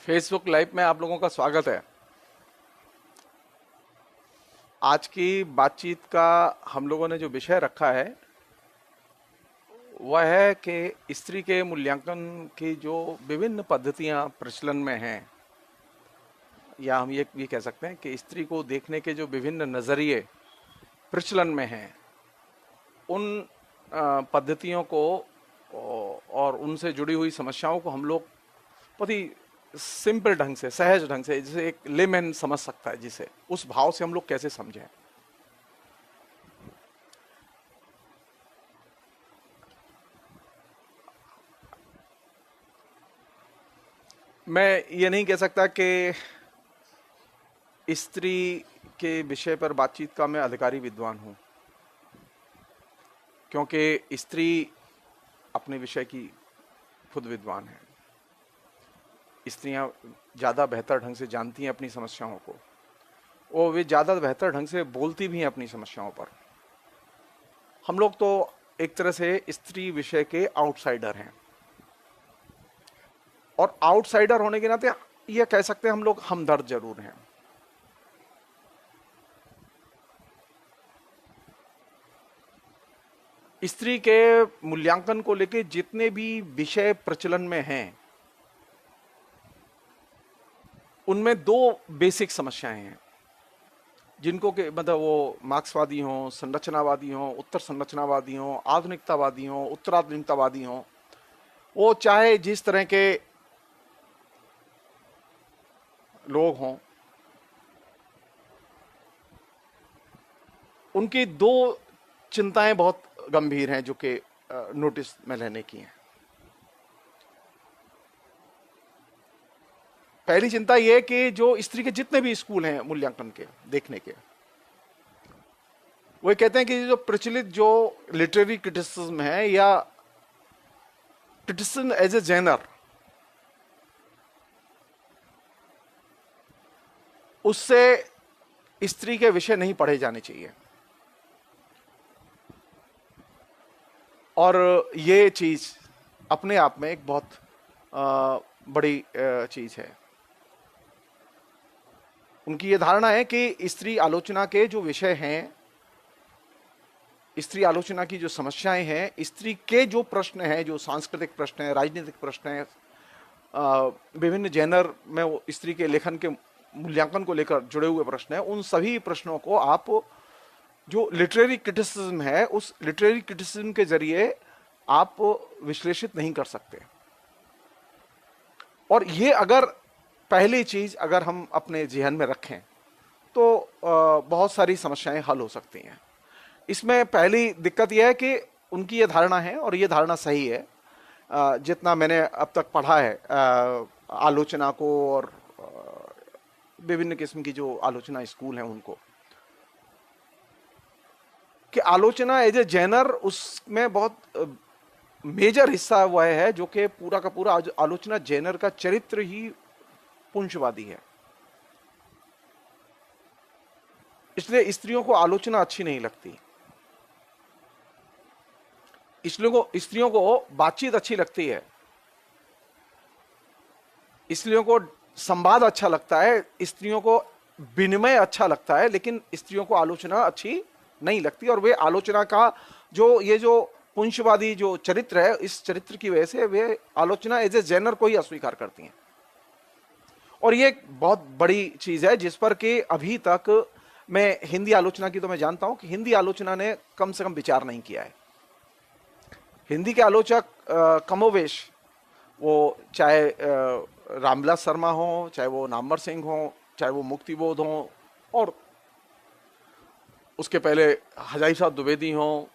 Facebook live में आप लोगों का स्वागत है। आज की बातचीत का हम लोगों ने जो विषय रखा है वह है कि स्त्री के मूल्यांकन की जो विभिन्न पद्धतियां प्रचलन में हैं, या हम ये भी कह सकते हैं कि स्त्री को देखने के जो विभिन्न नजरिए प्रचलन में हैं, उन पद्धतियों को और उनसे जुड़ी हुई समस्याओं को हम लोग बहुत ही सिंपल ढंग से, सहज ढंग से, जिसे एक लेमैन समझ सकता है, जिसे उस भाव से हम लोग कैसे समझें। मैं ये नहीं कह सकता कि स्त्री के विषय पर बातचीत का मैं अधिकारी विद्वान हूं, क्योंकि स्त्री अपने विषय की खुद विद्वान है। स्त्रियां ज़्यादा बेहतर ढंग से जानती हैं अपनी समस्याओं को, और वे ज़्यादा बेहतर ढंग से बोलती भी हैं अपनी समस्याओं पर। हम लोग तो एक तरह से स्त्री विषय के आउटसाइडर हैं, और आउटसाइडर होने के नाते यह कह सकते हैं हम लोग हमदर्द जरूर हैं। स्त्री के मूल्यांकन को लेकर जितने भी विषय प्रचलन में हैं, उनमें दो बेसिक समस्याएं हैं, जिनको के मतलब वो मार्क्सवादी हों, संरचनावादी हों, उत्तर संरचनावादी हों, आधुनिकतावादी हों, उत्तराधुनिकतावादी हों, वो चाहे जिस तरह के लोग हों, उनकी दो चिंताएं बहुत गंभीर हैं जो कि नोटिस में लेने की हैं। पहली चिंता यह कि जो स्त्री के जितने भी स्कूल हैं मूल्यांकन के देखने के, वो कहते हैं कि जो प्रचलित जो लिटरेरी क्रिटिसिज्म है, या क्रिटिसिज्म एज ए जेनर, उससे स्त्री के विषय नहीं पढ़े जाने चाहिए। और ये चीज अपने आप में एक बहुत बड़ी चीज है। उनकी ये धारणा है कि स्त्री आलोचना के जो विषय हैं, स्त्री आलोचना की जो समस्याएं हैं, स्त्री के जो प्रश्न हैं, जो सांस्कृतिक प्रश्न हैं, राजनीतिक प्रश्न हैं, विभिन्न जेनर में वो स्त्री के लेखन के मूल्यांकन को लेकर जुड़े हुए प्रश्न हैं, उन सभी प्रश्नों को आप जो लिटरेरी क्रिटिसिज्म है, उस लिटरेरी क्रिटिसिज्म के जरिए आप विश्लेषित नहीं कर सकते। और ये अगर पहली चीज अगर हम अपने जहन में रखें तो बहुत सारी समस्याएं हल हो सकती हैं। इसमें पहली दिक्कत यह है कि उनकी ये धारणा है, और ये धारणा सही है, जितना मैंने अब तक पढ़ा है आलोचना को, और विभिन्न किस्म की जो आलोचना स्कूल हैं उनको, कि आलोचना एज ए जेनर, उसमें बहुत मेजर हिस्सा वह है जो कि पूरा का पूरा आलोचना जेनर का चरित्र ही पुंजवादी है। इसलिए स्त्रियों को आलोचना अच्छी नहीं लगती, इसलिए स्त्रियों को बातचीत अच्छी लगती है, स्त्रियों को संवाद अच्छा लगता है, स्त्रियों को विनिमय अच्छा लगता है, लेकिन स्त्रियों को आलोचना अच्छी नहीं लगती। और वे आलोचना का जो ये जो पुंजवादी जो चरित्र है, इस चरित्र की वजह से वे आलोचना एज ए जेनर को ही अस्वीकार करती हैं। और ये एक बहुत बड़ी चीज है जिस पर कि अभी तक मैं हिंदी आलोचना की तो मैं जानता हूं कि हिंदी आलोचना ने कम से कम विचार नहीं किया है। हिंदी के आलोचक कमोवेश, वो चाहे रामविलास शर्मा हो, चाहे वो नामवर सिंह हो, चाहे वो मुक्तिबोध हो, और उसके पहले हजारी साहब द्विवेदी हों,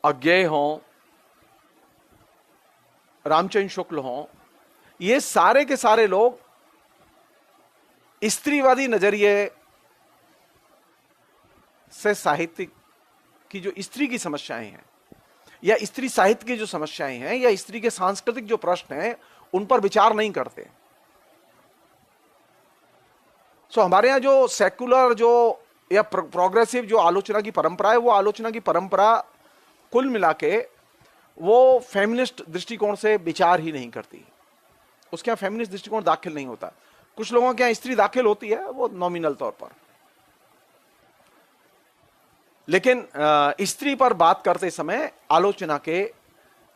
अज्ञेय हों, रामचंद्र शुक्ल हों, ये सारे के सारे लोग स्त्रीवादी नजरिए से साहित्य की जो स्त्री की समस्याएं हैं, या स्त्री साहित्य की जो समस्याएं हैं, या स्त्री के सांस्कृतिक जो प्रश्न हैं, उन पर विचार नहीं करते। सो हमारे यहां जो सेक्युलर जो या प्रोग्रेसिव जो आलोचना की परंपरा है, वो आलोचना की परंपरा कुल मिला के वो फेमिनिस्ट दृष्टिकोण से विचार ही नहीं करती। उसके यहाँ फेमिनिस्ट दृष्टिकोण दाखिल नहीं होता। कुछ लोगों के यहाँ स्त्री दाखिल होती है, वो नॉमिनल तौर पर। लेकिन स्त्री पर बात करते समय आलोचना के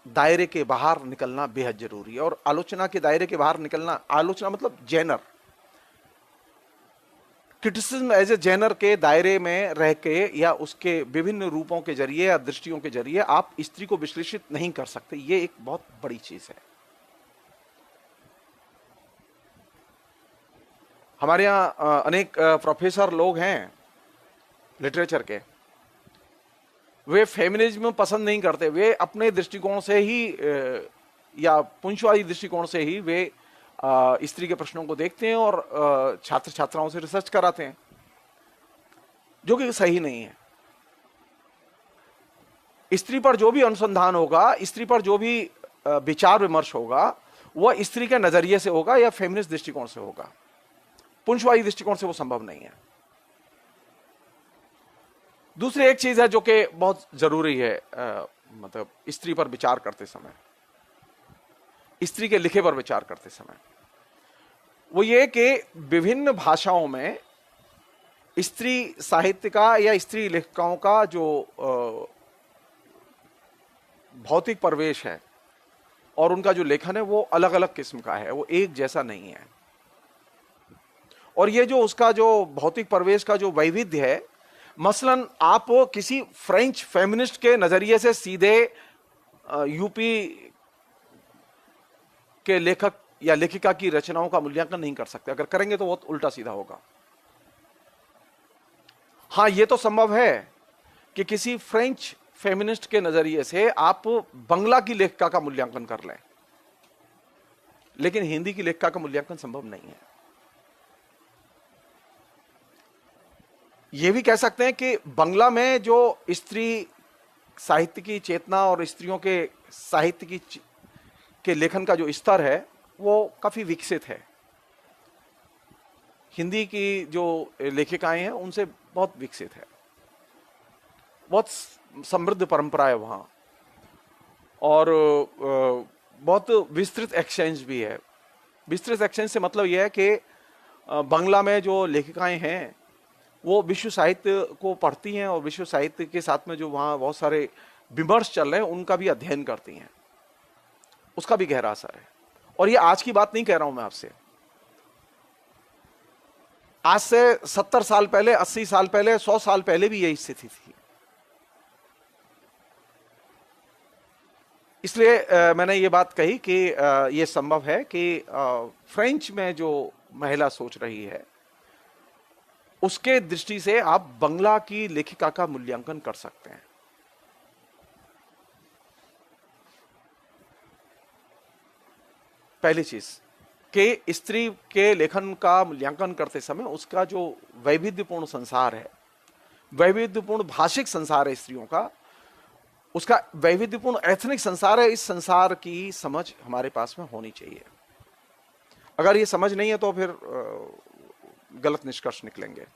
दायरे के बाहर निकलना बेहद जरूरी है। और आलोचना के दायरे के बाहर निकलना, आलोचना मतलब genre, criticism as a genre के दायरे में रह के या उसके विभिन्न रूपों के जरिए या दृष्टियों के जरिए आप स्त्री को विश्लेषित नहीं कर सकते। ये एक बहुत बड़ी चीज है। हमारे यहाँ अनेक प्रोफेसर लोग हैं लिटरेचर के, वे फेमिनिज्म पसंद नहीं करते। वे अपने दृष्टिकोण से ही या पुंछवादी दृष्टिकोण से ही वे स्त्री के प्रश्नों को देखते हैं और छात्र छात्राओं से रिसर्च कराते हैं, जो कि सही नहीं है। स्त्री पर जो भी अनुसंधान होगा, स्त्री पर जो भी विचार विमर्श होगा, वह स्त्री के नजरिए से होगा या फेमिनिस्ट दृष्टिकोण से होगा। पुंछवादी दृष्टिकोण से वो संभव नहीं है। दूसरी एक चीज है जो कि बहुत जरूरी है, मतलब स्त्री पर विचार करते समय, स्त्री के लिखे पर विचार करते समय, वो ये कि विभिन्न भाषाओं में स्त्री साहित्य का या स्त्री लेखिकाओं का जो भौतिक परिवेश है और उनका जो लेखन है वो अलग अलग किस्म का है, वो एक जैसा नहीं है। और ये जो उसका जो भौतिक परिवेश का जो वैविध्य है, मसलन आप किसी फ्रेंच फेमिनिस्ट के नजरिए से सीधे यूपी के लेखक या लेखिका की रचनाओं का मूल्यांकन नहीं कर सकते। अगर करेंगे तो बहुत उल्टा सीधा होगा। हां, यह तो संभव है कि किसी फ्रेंच फेमिनिस्ट के नजरिए से आप बंगला की लेखिका का मूल्यांकन कर लें, लेकिन हिंदी की लेखिका का मूल्यांकन संभव नहीं है। यह भी कह सकते हैं कि बंगला में जो स्त्री साहित्य की चेतना और स्त्रियों के साहित्य के लेखन का जो स्तर है वो काफी विकसित है। हिंदी की जो लेखिकाएं हैं उनसे बहुत विकसित है, बहुत समृद्ध परंपरा है वहां, और बहुत विस्तृत एक्सचेंज भी है। विस्तृत एक्सचेंज से मतलब यह है कि बंगला में जो लेखिकाएं हैं वो विश्व साहित्य को पढ़ती हैं और विश्व साहित्य के साथ में जो वहां बहुत सारे विमर्श चल रहे हैं उनका भी अध्ययन करती हैं, उसका भी गहरा असर है। और ये आज की बात नहीं कह रहा हूं मैं आपसे, आज से 70 साल पहले, 80 साल पहले, 100 साल पहले भी यही स्थिति थी। इसलिए मैंने ये बात कही कि ये संभव है कि फ्रेंच में जो महिला सोच रही है उसके दृष्टि से आप बंगला की लेखिका का मूल्यांकन कर सकते हैं। पहली चीज कि स्त्री के लेखन का मूल्यांकन करते समय उसका जो वैविध्यपूर्ण संसार है, वैविध्यपूर्ण भाषिक संसार है स्त्रियों का, उसका वैविध्यपूर्ण एथनिक संसार है, इस संसार की समझ हमारे पास में होनी चाहिए। अगर ये समझ नहीं है तो फिर गलत निष्कर्ष निकलेंगे।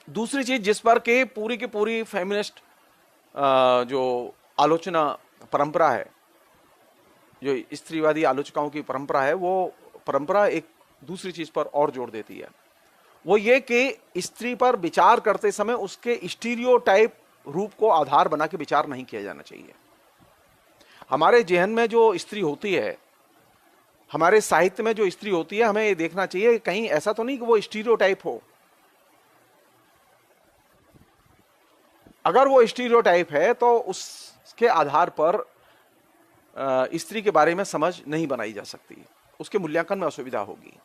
दूसरी चीज जिस पर के पूरी की पूरी फेमिनिस्ट जो आलोचना परंपरा है, जो स्त्रीवादी आलोचकाओं की परंपरा है, वो परंपरा एक दूसरी चीज पर और जोर देती है। वो ये कि स्त्री पर विचार करते समय उसके स्टीरियोटाइप रूप को आधार बना के विचार नहीं किया जाना चाहिए। हमारे जेहन में जो स्त्री होती है, हमारे साहित्य में जो स्त्री होती है, हमें ये देखना चाहिए कहीं ऐसा तो नहीं कि वो स्टीरियोटाइप हो। अगर वो स्टीरियोटाइप है तो उसके आधार पर स्त्री के बारे में समझ नहीं बनाई जा सकती, उसके मूल्यांकन में असुविधा होगी।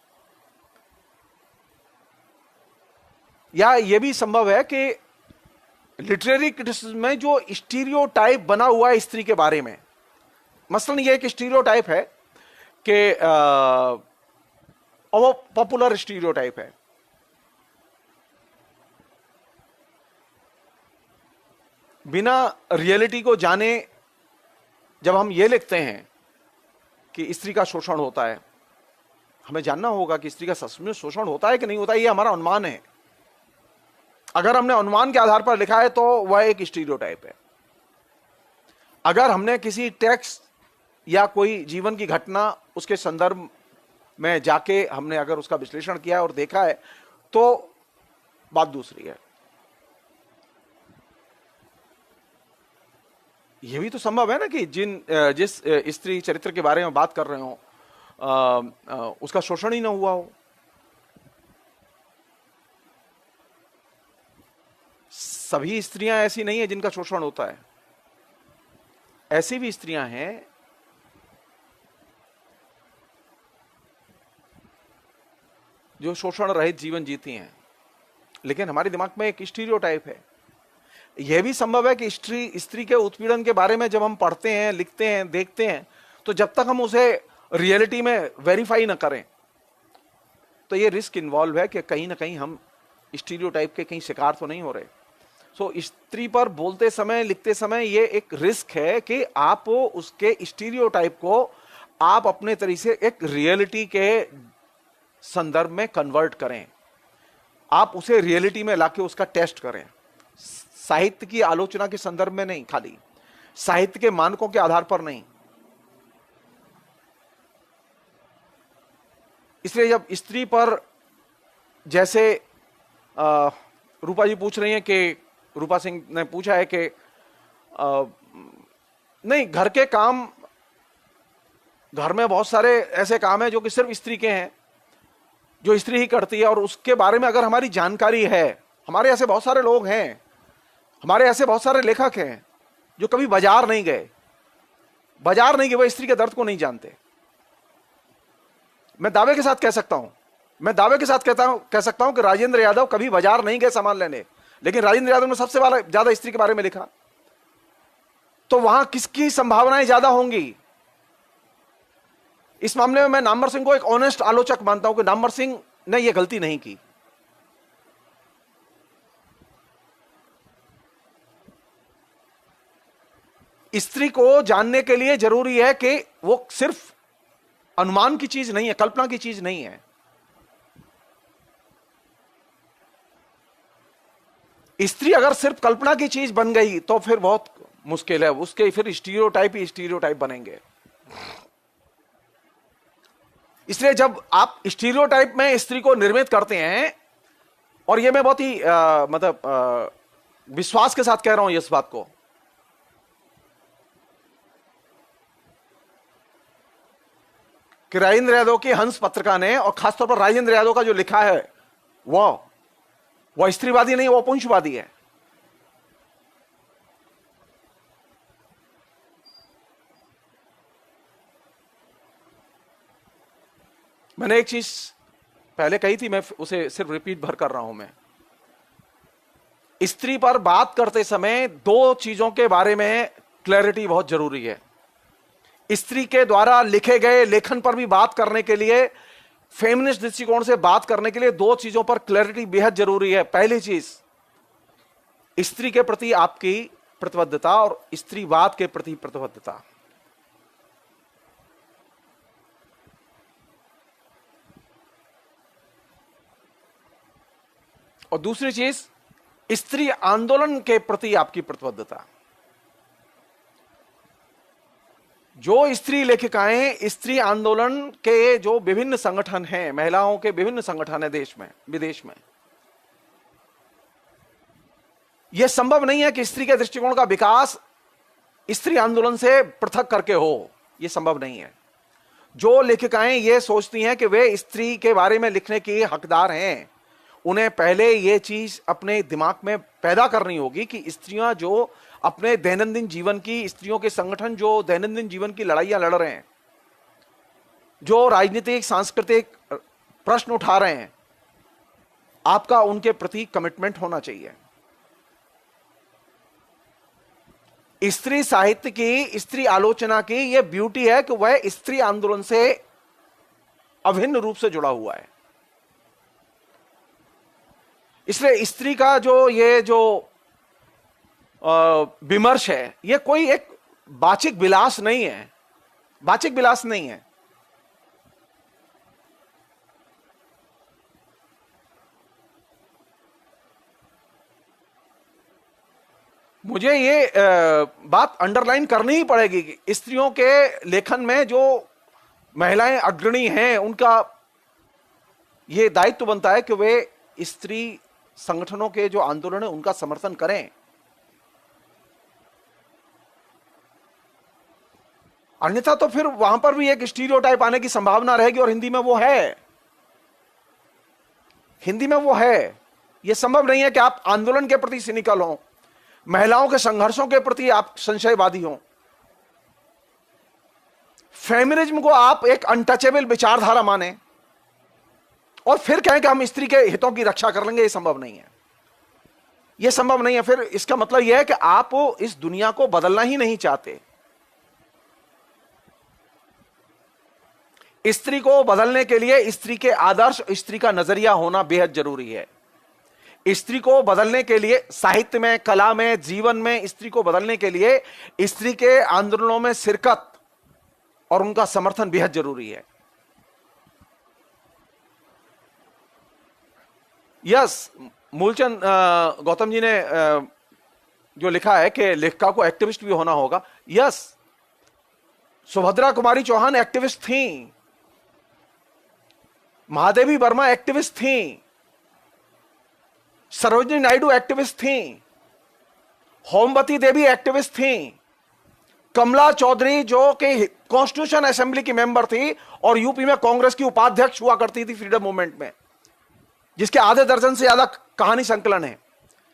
या यह भी संभव है कि लिटरेरी क्रिटिसिज्म में जो स्टीरियोटाइप बना हुआ है स्त्री के बारे में, मसलन यह एक स्टीरियोटाइप है कि वो पॉपुलर स्टीरियोटाइप है, बिना रियलिटी को जाने जब हम ये लिखते हैं कि स्त्री का शोषण होता है, हमें जानना होगा कि स्त्री का सच में शोषण होता है कि नहीं होता है। ये हमारा अनुमान है। अगर हमने अनुमान के आधार पर लिखा है तो वह एक स्टीरियोटाइप है। अगर हमने किसी टेक्स्ट या कोई जीवन की घटना, उसके संदर्भ में जाके हमने अगर उसका विश्लेषण किया और देखा है तो बात दूसरी है। यह भी तो संभव है ना कि जिस स्त्री चरित्र के बारे में बात कर रहे हो उसका शोषण ही ना हुआ हो। सभी स्त्रियां ऐसी नहीं है जिनका शोषण होता है, ऐसी भी स्त्रियां हैं जो शोषण रहित जीवन जीती हैं। लेकिन हमारे दिमाग में एक स्टीरियोटाइप है। यह भी संभव है कि स्त्री के उत्पीड़न के बारे में जब हम पढ़ते हैं, लिखते हैं, देखते हैं, तो जब तक हम उसे रियलिटी में वेरीफाई ना करें तो यह रिस्क इन्वॉल्व है कि कहीं ना कहीं हम स्टीरियोटाइप के कहीं शिकार तो नहीं हो रहे। सो स्त्री पर बोलते समय, लिखते समय यह एक रिस्क है कि आप उसके स्टीरियोटाइप को आप अपने तरीके से एक रियलिटी के संदर्भ में कन्वर्ट करें, आप उसे रियलिटी में लाके उसका टेस्ट करें। साहित्य की आलोचना के संदर्भ में नहीं, खाली साहित्य के मानकों के आधार पर नहीं। इसलिए जब स्त्री पर, जैसे रूपा जी पूछ रही हैं कि, रूपा सिंह ने पूछा है कि नहीं, घर के काम, घर में बहुत सारे ऐसे काम हैं जो कि सिर्फ स्त्री के हैं, जो स्त्री ही करती है, और उसके बारे में अगर हमारी जानकारी है, हमारे ऐसे बहुत सारे लोग हैं, हमारे ऐसे बहुत सारे लेखक हैं जो कभी बाजार नहीं गए, वह स्त्री के दर्द को नहीं जानते। मैं दावे के साथ कह सकता हूं, कह सकता हूं कि राजेंद्र यादव कभी बाजार नहीं गए सामान लेने, लेकिन राजेंद्र यादव ने सबसे ज्यादा स्त्री के बारे में लिखा। तो वहां किसकी संभावनाएं ज्यादा होंगी? इस मामले में मैं नामवर सिंह को एक ऑनेस्ट आलोचक मानता हूं कि नामवर सिंह ने यह गलती नहीं की। स्त्री को जानने के लिए जरूरी है कि वो सिर्फ अनुमान की चीज नहीं है, कल्पना की चीज नहीं है। स्त्री अगर सिर्फ कल्पना की चीज बन गई तो फिर बहुत मुश्किल है, उसके फिर स्टीरियोटाइप ही स्टीरियोटाइप बनेंगे। इसलिए जब आप स्टीरियोटाइप में स्त्री को निर्मित करते हैं, और यह मैं बहुत ही विश्वास के साथ कह रहा हूं इस बात को, कि राजेंद्र यादव की हंस पत्रिका ने, और खासतौर पर राजेंद्र यादव का जो लिखा है वह स्त्रीवादी नहीं, वह पुंछवादी है। मैंने एक चीज पहले कही थी, मैं उसे सिर्फ रिपीट भर कर रहा हूं। मैं स्त्री पर बात करते समय दो चीजों के बारे में क्लैरिटी बहुत जरूरी है। स्त्री के द्वारा लिखे गए लेखन पर भी बात करने के लिए, फेमिनिस्ट दृष्टिकोण से बात करने के लिए दो चीजों पर क्लैरिटी बेहद जरूरी है। पहली चीज, स्त्री के प्रति आपकी प्रतिबद्धता और स्त्रीवाद के प्रति प्रतिबद्धता। और दूसरी चीज, स्त्री आंदोलन के प्रति आपकी प्रतिबद्धता। जो स्त्री लेखिकाएं, स्त्री आंदोलन के जो विभिन्न संगठन हैं, महिलाओं के विभिन्न संगठन हैं देश में, विदेश में, यह संभव नहीं है कि स्त्री के दृष्टिकोण का विकास स्त्री आंदोलन से पृथक करके हो, यह संभव नहीं है। जो लेखिकाएं यह सोचती हैं कि वे स्त्री के बारे में लिखने के हकदार हैं, उन्हें पहले यह चीज अपने दिमाग में पैदा करनी होगी कि स्त्रियां जो अपने दैनंदिन जीवन की, स्त्रियों के संगठन जो दैनंदिन जीवन की लड़ाइयां लड़ रहे हैं, जो राजनीतिक सांस्कृतिक प्रश्न उठा रहे हैं, आपका उनके प्रति कमिटमेंट होना चाहिए। स्त्री साहित्य की, स्त्री आलोचना की यह ब्यूटी है कि वह स्त्री आंदोलन से अभिन्न रूप से जुड़ा हुआ है। इसलिए स्त्री का जो विमर्श है, यह कोई एक वाचिक विलास नहीं है, वाचिक विलास नहीं है। मुझे ये बात अंडरलाइन करनी ही पड़ेगी कि स्त्रियों के लेखन में जो महिलाएं अग्रणी हैं, उनका ये दायित्व बनता है कि वे स्त्री संगठनों के जो आंदोलन है उनका समर्थन करें। अन्यथा तो फिर वहां पर भी एक स्टीरियोटाइप आने की संभावना रहेगी, और हिंदी में वो है, हिंदी में वो है। यह संभव नहीं है कि आप आंदोलन के प्रति सिनिकल हो, महिलाओं के संघर्षों के प्रति आप संशयवादी हो, फेमिनिज्म को आप एक अनटचेबल विचारधारा माने और फिर कहें कि हम स्त्री के हितों की रक्षा कर लेंगे। यह संभव नहीं है, यह संभव नहीं है। फिर इसका मतलब यह है कि आप इस दुनिया को बदलना ही नहीं चाहते। स्त्री को बदलने के लिए स्त्री के आदर्श, स्त्री का नजरिया होना बेहद जरूरी है। स्त्री को बदलने के लिए साहित्य में, कला में, जीवन में स्त्री को बदलने के लिए स्त्री के आंदोलनों में शिरकत और उनका समर्थन बेहद जरूरी है। यस, मूलचंद गौतम जी ने जो लिखा है कि लेखिका को एक्टिविस्ट भी होना होगा। यस, सुभद्रा कुमारी चौहान एक्टिविस्ट थी, महादेवी वर्मा एक्टिविस्ट थी, सरोजिनी नायडू एक्टिविस्ट थी, होमवती देवी एक्टिविस्ट थी, कमला चौधरी जो कि कॉन्स्टिट्यूशन असेंबली की मेंबर थी और यूपी में कांग्रेस की उपाध्यक्ष हुआ करती थी फ्रीडम मूवमेंट में, जिसके आधे दर्जन से ज्यादा कहानी संकलन है,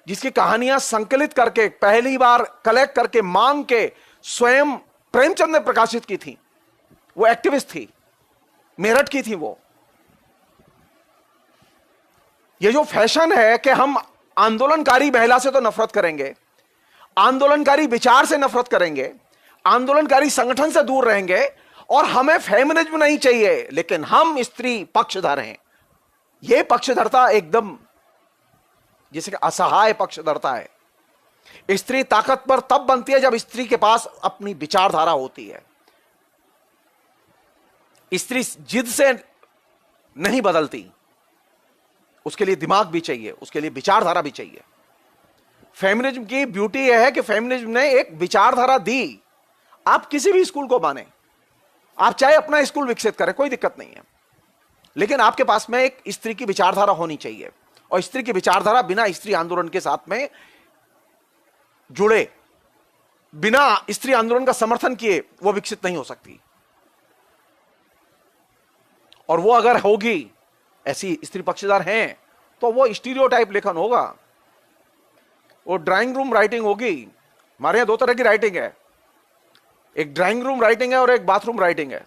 जिसकी कहानियां संकलित करके पहली बार कलेक्ट करके मांग के स्वयं प्रेमचंद ने प्रकाशित की थी। वो एक्टिविस्ट थी, मेरठ की थी वो। ये जो फैशन है कि हम आंदोलनकारी महिला से तो नफरत करेंगे, आंदोलनकारी विचार से नफरत करेंगे, आंदोलनकारी संगठन से दूर रहेंगे और हमें फेमिनिज्म नहीं चाहिए, लेकिन हम स्त्री पक्षधर हैं, यह पक्षधरता एकदम जिसे असहाय पक्षधरता है। स्त्री ताकतवर तब बनती है जब स्त्री के पास अपनी विचारधारा होती है। स्त्री जिद से नहीं बदलती, उसके लिए दिमाग भी चाहिए, उसके लिए विचारधारा भी चाहिए। फेमिनिज्म की ब्यूटी यह है कि फेमिनिज्म ने एक विचारधारा दी। आप किसी भी स्कूल को माने, आप चाहे अपना स्कूल विकसित करें, कोई दिक्कत नहीं है, लेकिन आपके पास में एक स्त्री की विचारधारा होनी चाहिए, और स्त्री की विचारधारा बिना स्त्री आंदोलन के साथ में जुड़े, बिना स्त्री आंदोलन का समर्थन किए वो विकसित नहीं हो सकती। और वो अगर होगी, ऐसी स्त्री पक्षधर हैं, तो वो स्टीरियोटाइप लेखन होगा, वो ड्राइंग रूम राइटिंग होगी। हमारे यहां दो तरह की राइटिंग है, एक ड्राइंग रूम राइटिंग है और एक बाथरूम राइटिंग है।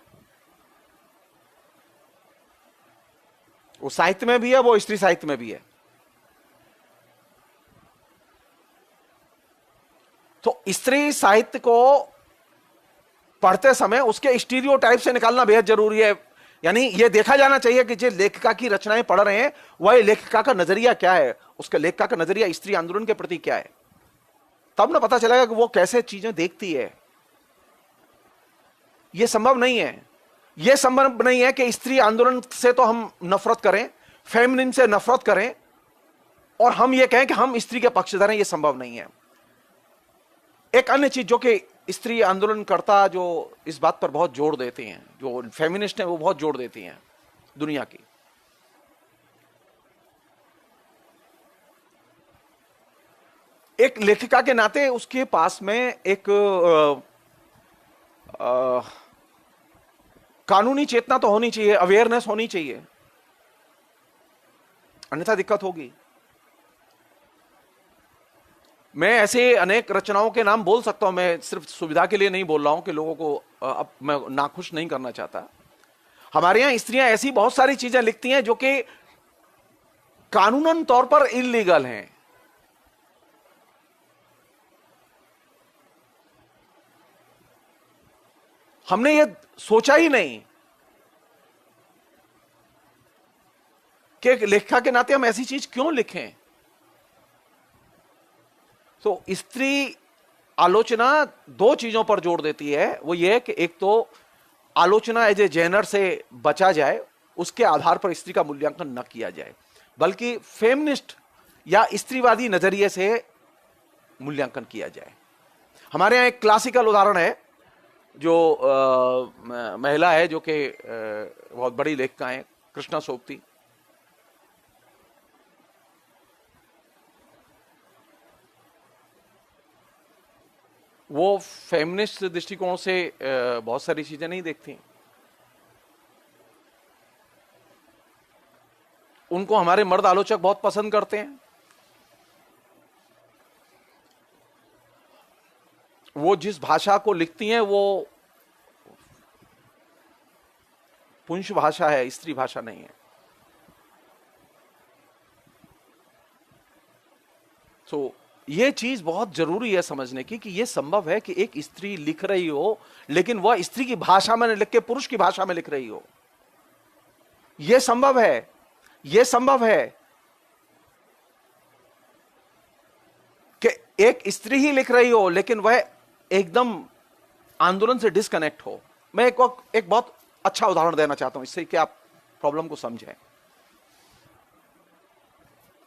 वो साहित्य में भी है, वो स्त्री साहित्य में भी है। तो स्त्री साहित्य को पढ़ते समय उसके स्टीरियोटाइप से निकालना बेहद जरूरी है। यानी यह देखा जाना चाहिए कि जो लेखिका की रचनाएं पढ़ रहे हैं वह लेखिका का नजरिया क्या है, उसके लेखिका का नजरिया स्त्री आंदोलन के प्रति क्या है, तब ना पता चलेगा कि वो कैसे चीजें देखती है। यह संभव नहीं है, यह संभव नहीं है कि स्त्री आंदोलन से तो हम नफरत करें, फेमिनिन से नफरत करें और हम यह कहें कि हम स्त्री के पक्षधर हैं। यह संभव नहीं है। एक अन्य चीज जो कि स्त्री आंदोलनकर्ता जो इस बात पर बहुत जोर देते हैं, जो फेमिनिस्ट हैं वो बहुत जोर देती हैं दुनिया की, एक लेखिका के नाते उसके पास में एक कानूनी चेतना तो होनी चाहिए, अवेयरनेस होनी चाहिए, अन्यथा दिक्कत होगी। मैं ऐसे अनेक रचनाओं के नाम बोल सकता हूं, मैं सिर्फ सुविधा के लिए नहीं बोल रहा हूं कि लोगों को अब मैं नाखुश नहीं करना चाहता। हमारे यहां स्त्रियां ऐसी बहुत सारी चीजें लिखती हैं जो कि कानूनन तौर पर इल्लीगल हैं। हमने ये सोचा ही नहीं कि एक लेखिका के नाते हम ऐसी चीज क्यों लिखें। तो स्त्री आलोचना दो चीजों पर जोर देती है, वो ये कि एक तो आलोचना एज ए जेनर से बचा जाए, उसके आधार पर स्त्री का मूल्यांकन न किया जाए, बल्कि फेमिनिस्ट या स्त्रीवादी नजरिए से मूल्यांकन किया जाए। हमारे यहाँ एक क्लासिकल उदाहरण है, जो महिला है जो कि बहुत बड़ी लेखिका है, कृष्णा सोबती। वो फेमिनिस्ट दृष्टिकोण से बहुत सारी चीजें नहीं देखती। उनको हमारे मर्द आलोचक बहुत पसंद करते हैं। वो जिस भाषा को लिखती हैं वो पुंस भाषा है, स्त्री भाषा नहीं है। सो ये चीज बहुत जरूरी है समझने की कि ये संभव है कि एक स्त्री लिख रही हो, लेकिन वह स्त्री की भाषा में लिख के पुरुष की भाषा में लिख रही हो। यह संभव है, यह संभव है कि एक स्त्री ही लिख रही हो लेकिन वह एकदम आंदोलन से डिस्कनेक्ट हो। मैं एक बहुत अच्छा उदाहरण देना चाहता हूं इससे कि आप प्रॉब्लम को समझें।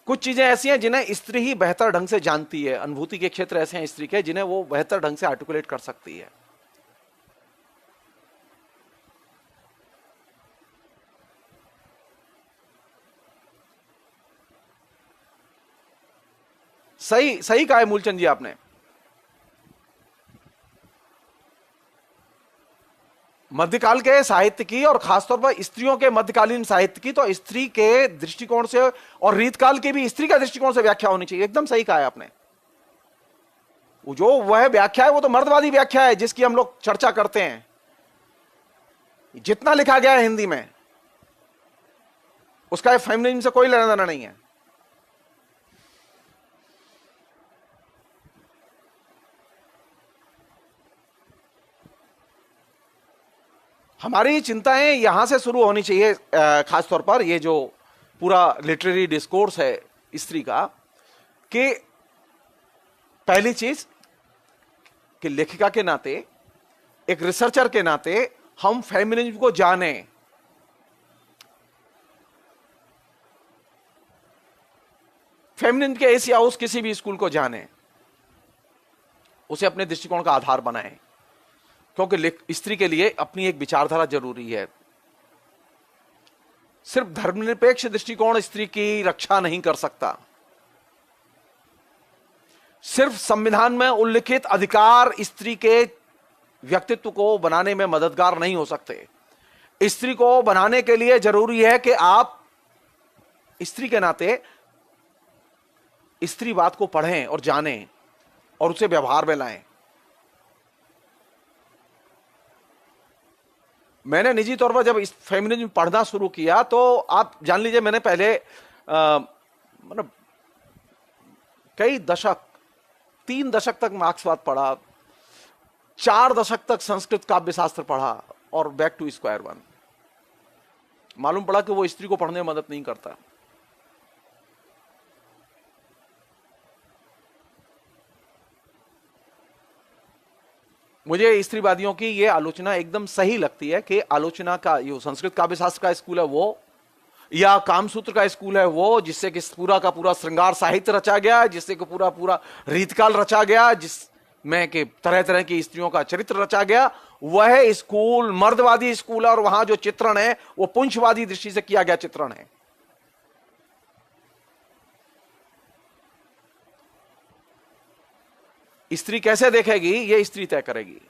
कुछ चीजें ऐसी हैं जिन्हें स्त्री ही बेहतर ढंग से जानती है। अनुभूति के क्षेत्र ऐसे हैं स्त्री के जिन्हें वो बेहतर ढंग से आर्टिकुलेट कर सकती है। सही सही कहा है मूलचंद जी आपने। मध्यकाल के साहित्य की और खासतौर पर स्त्रियों के मध्यकालीन साहित्य की तो स्त्री के दृष्टिकोण से और रीतकाल की भी स्त्री का दृष्टिकोण से व्याख्या होनी चाहिए। एकदम सही कहा है आपने। जो वह व्याख्या है वो तो मर्दवादी व्याख्या है जिसकी हम लोग चर्चा करते हैं। जितना लिखा गया है हिंदी में उसका फेमिनिज्म से कोई लेना देना नहीं है। हमारी चिंताएं यहां से शुरू होनी चाहिए, खासतौर पर ये जो पूरा लिटरेरी डिस्कोर्स है स्त्री का, कि पहली चीज कि लेखिका के नाते, एक रिसर्चर के नाते हम फेमिनिज्म को जाने। फेमिनिज्म के एस या उस किसी भी स्कूल को जाने, उसे अपने दृष्टिकोण का आधार बनाएं, क्योंकि स्त्री के लिए अपनी एक विचारधारा जरूरी है। सिर्फ धर्मनिरपेक्ष दृष्टिकोण स्त्री की रक्षा नहीं कर सकता। सिर्फ संविधान में उल्लिखित अधिकार स्त्री के व्यक्तित्व को बनाने में मददगार नहीं हो सकते। स्त्री को बनाने के लिए जरूरी है कि आप स्त्री के नाते स्त्रीवाद को पढ़ें और जानें और उसे व्यवहार में लाएं। मैंने निजी तौर पर जब इस फेमिनिज्म पढ़ना शुरू किया तो आप जान लीजिए मैंने पहले मतलब कई दशक, 3 दशक तक मार्क्सवाद पढ़ा, 4 दशक तक संस्कृत काव्य शास्त्र पढ़ा और बैक टू स्क्वायर वन। मालूम पड़ा कि वो स्त्री को पढ़ने में मदद नहीं करता। मुझे स्त्रीवादियों की ये आलोचना एकदम सही लगती है कि आलोचना का ये संस्कृत काव्य शास्त्र का स्कूल है वो, या कामसूत्र का स्कूल है वो, जिससे कि पूरा का पूरा श्रृंगार साहित्य रचा गया, जिससे कि पूरा पूरा रीतकाल रचा गया, जिसमें कि तरह तरह की स्त्रियों का चरित्र रचा गया, वह स्कूल मर्दवादी स्कूल है। और वहां जो चित्रण है वो पुंछवादी दृष्टि से किया गया चित्रण है। स्त्री कैसे देखेगी ये स्त्री तय करेगी।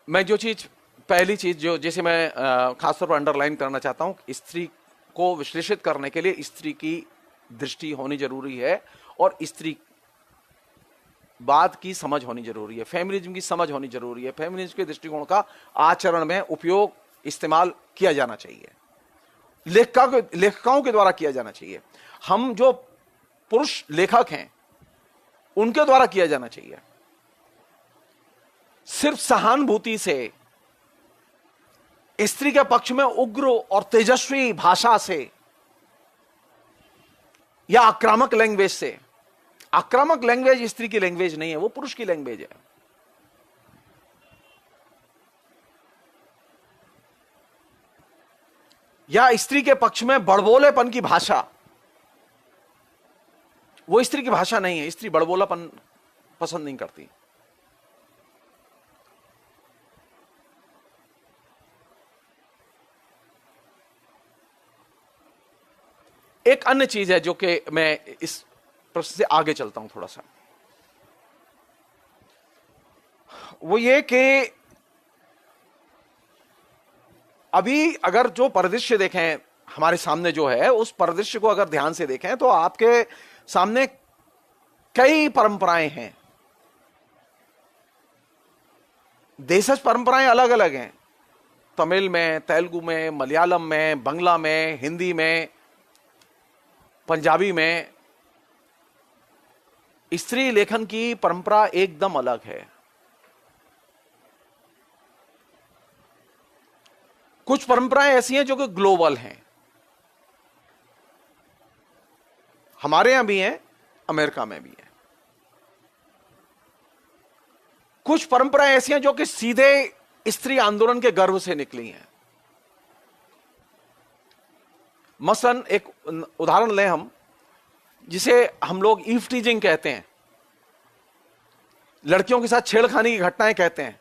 मैं जो चीज, पहली चीज जो जैसे मैं खासतौर पर अंडरलाइन करना चाहता हूं, स्त्री को विश्लेषित करने के लिए स्त्री की दृष्टि होनी जरूरी है और स्त्री बात की समझ होनी जरूरी है, फेमिनिज्म की समझ होनी जरूरी है। फेमिनिज्म के दृष्टिकोण का आचरण में उपयोग, इस्तेमाल किया जाना चाहिए, लेखिकाओं के द्वारा किया जाना चाहिए। हम जो पुरुष लेखक हैं उनके द्वारा किया जाना चाहिए। सिर्फ सहानुभूति से, स्त्री के पक्ष में उग्र और तेजस्वी भाषा से या आक्रामक लैंग्वेज से, आक्रामक लैंग्वेज स्त्री की लैंग्वेज नहीं है, वो पुरुष की लैंग्वेज है। या स्त्री के पक्ष में बड़बोलेपन की भाषा, वो स्त्री की भाषा नहीं है। स्त्री बड़बोलापन पसंद नहीं करती। एक अन्य चीज है जो कि मैं इस प्रश्न से आगे चलता हूं थोड़ा सा, वो ये कि अभी अगर जो परिदृश्य देखें हमारे सामने जो है, उस परिदृश्य को अगर ध्यान से देखें तो आपके सामने कई परंपराएं हैं। देशज परंपराएं अलग अलग हैं, तमिल में, तेलुगु में, मलयालम में, बंगला में, हिंदी में, पंजाबी में। स्त्री लेखन की परंपरा एकदम अलग है। कुछ परंपराएं ऐसी हैं जो कि ग्लोबल हैं, हमारे यहां भी हैं, अमेरिका में भी हैं। कुछ परंपराएं ऐसी हैं जो कि सीधे स्त्री आंदोलन के गर्भ से निकली हैं। मसलन एक उदाहरण लें हम, जिसे हम लोग ईव टीजिंग कहते हैं, लड़कियों के साथ छेड़खानी की घटनाएं कहते हैं,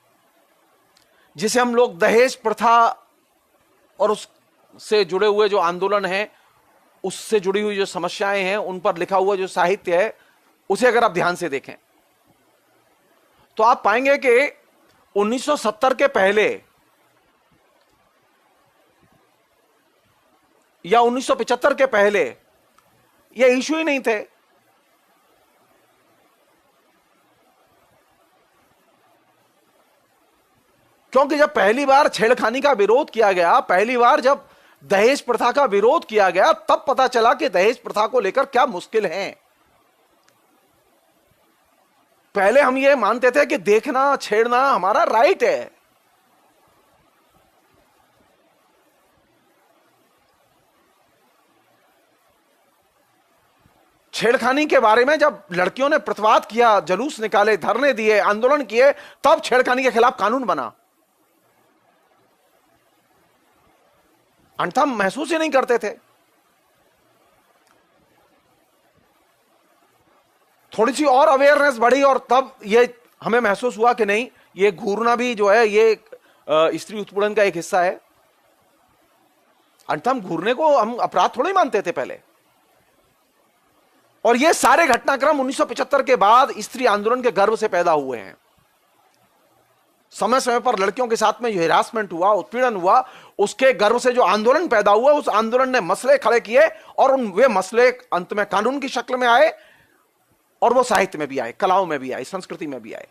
जिसे हम लोग दहेज प्रथा और उससे जुड़े हुए जो आंदोलन है, उससे जुड़ी हुई जो समस्याएं हैं, उन पर लिखा हुआ जो साहित्य है, उसे अगर आप ध्यान से देखें तो आप पाएंगे कि 1970 के पहले या 1975 के पहले ये इशू ही नहीं थे। क्योंकि जब पहली बार छेड़खानी का विरोध किया गया, पहली बार जब दहेज प्रथा का विरोध किया गया, तब पता चला कि दहेज प्रथा को लेकर क्या मुश्किल है। पहले हम ये मानते थे कि देखना, छेड़ना हमारा राइट है। छेड़खानी के बारे में जब लड़कियों ने प्रतिवाद किया, जुलूस निकाले, धरने दिए, आंदोलन किए, तब छेड़खानी के खिलाफ कानून बना। अन्यथा हम महसूस ही नहीं करते थे। थोड़ी सी और अवेयरनेस बढ़ी और तब ये हमें महसूस हुआ कि नहीं, ये घूरना भी जो है ये स्त्री उत्पीड़न का एक हिस्सा है। अन्यथा हम घूरने को हम अपराध थोड़ा ही मानते थे पहले। और ये सारे घटनाक्रम 1975 के बाद स्त्री आंदोलन के गर्भ से पैदा हुए हैं। समय समय पर लड़कियों के साथ में जो हिरासमेंट हुआ, उत्पीड़न हुआ, उसके गर्भ से जो आंदोलन पैदा हुआ, उस आंदोलन ने मसले खड़े किए और वे मसले अंत में कानून की शक्ल में आए और वो साहित्य में भी आए, कलाओं में भी आए, संस्कृति में भी आए।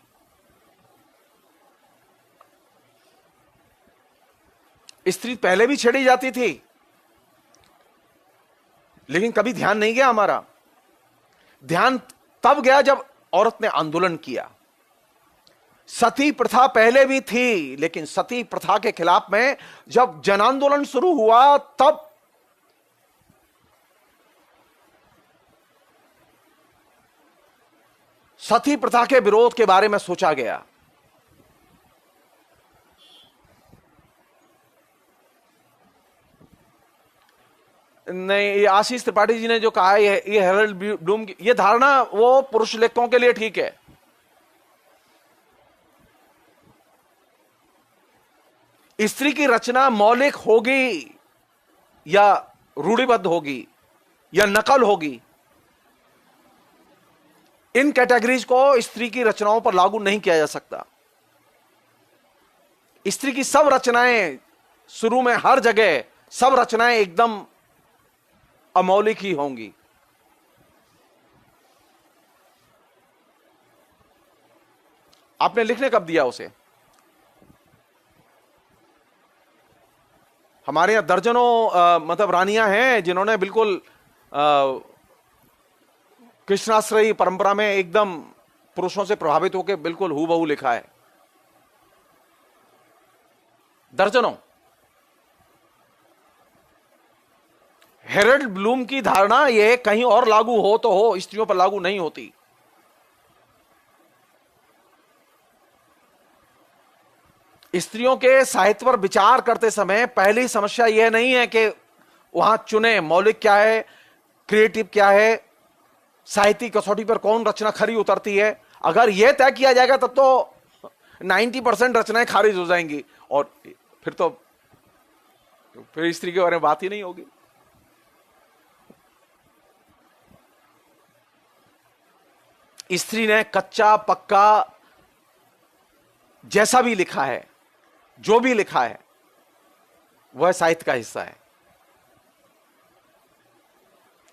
स्त्री पहले भी छेड़ी जाती थी, लेकिन कभी ध्यान नहीं गया हमारा। ध्यान तब गया जब औरत ने आंदोलन किया। सती प्रथा पहले भी थी, लेकिन सती प्रथा के खिलाफ में जब जन आंदोलन शुरू हुआ, तब सती प्रथा के विरोध के बारे में सोचा गया। नहीं, ये आशीष त्रिपाठी जी ने जो कहा है, ये हेरल्ड ब्लूम की ये धारणा वो पुरुष लेखकों के लिए ठीक है। स्त्री की रचना मौलिक होगी या रूढ़िबद्ध होगी या नकल होगी, इन कैटेगरीज को स्त्री की रचनाओं पर लागू नहीं किया जा सकता। स्त्री की सब रचनाएं शुरू में हर जगह सब रचनाएं एकदम अमौलिक ही होंगी। आपने लिखने कब दिया उसे? हमारे यहां दर्जनों मतलब रानियां हैं जिन्होंने बिल्कुल कृष्णाश्रयी परंपरा में एकदम पुरुषों से प्रभावित होकर बिल्कुल हूबहू लिखा है। दर्जनों। हेरल्ड ब्लूम की धारणा यह कहीं और लागू हो तो हो, स्त्रियों पर लागू नहीं होती। स्त्रियों के साहित्य पर विचार करते समय पहली समस्या यह नहीं है कि वहां चुने मौलिक क्या है, क्रिएटिव क्या है, साहित्यिक कसौटी पर कौन रचना खरी उतरती है, अगर यह तय किया जाएगा तब तो 90% रचनाएं खारिज हो जाएंगी, और फिर स्त्री के बारे में बात ही नहीं होगी। स्त्री ने कच्चा पक्का जैसा भी लिखा है, जो भी लिखा है, वह साहित्य का हिस्सा है।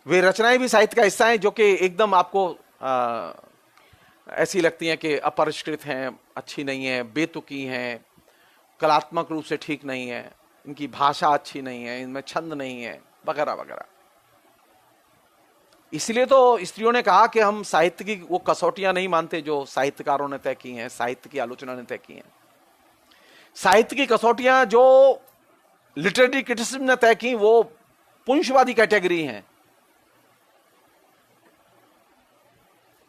वे रचनाएं भी साहित्य का हिस्सा हैं जो कि एकदम आपको ऐसी लगती हैं कि अपरिष्कृत हैं, अच्छी नहीं है, बेतुकी हैं, कलात्मक रूप से ठीक नहीं है, इनकी भाषा अच्छी नहीं है, इनमें छंद नहीं है, वगैरह वगैरह। इसलिए तो स्त्रियों ने कहा कि हम साहित्य की वो कसौटियां नहीं मानते जो साहित्यकारों ने तय की हैं, साहित्य की आलोचना ने तय की हैं। साहित्य की कसौटियां जो लिटरेरी क्रिटिसिज्म ने तय की वो पुंसवादी कैटेगरी हैं।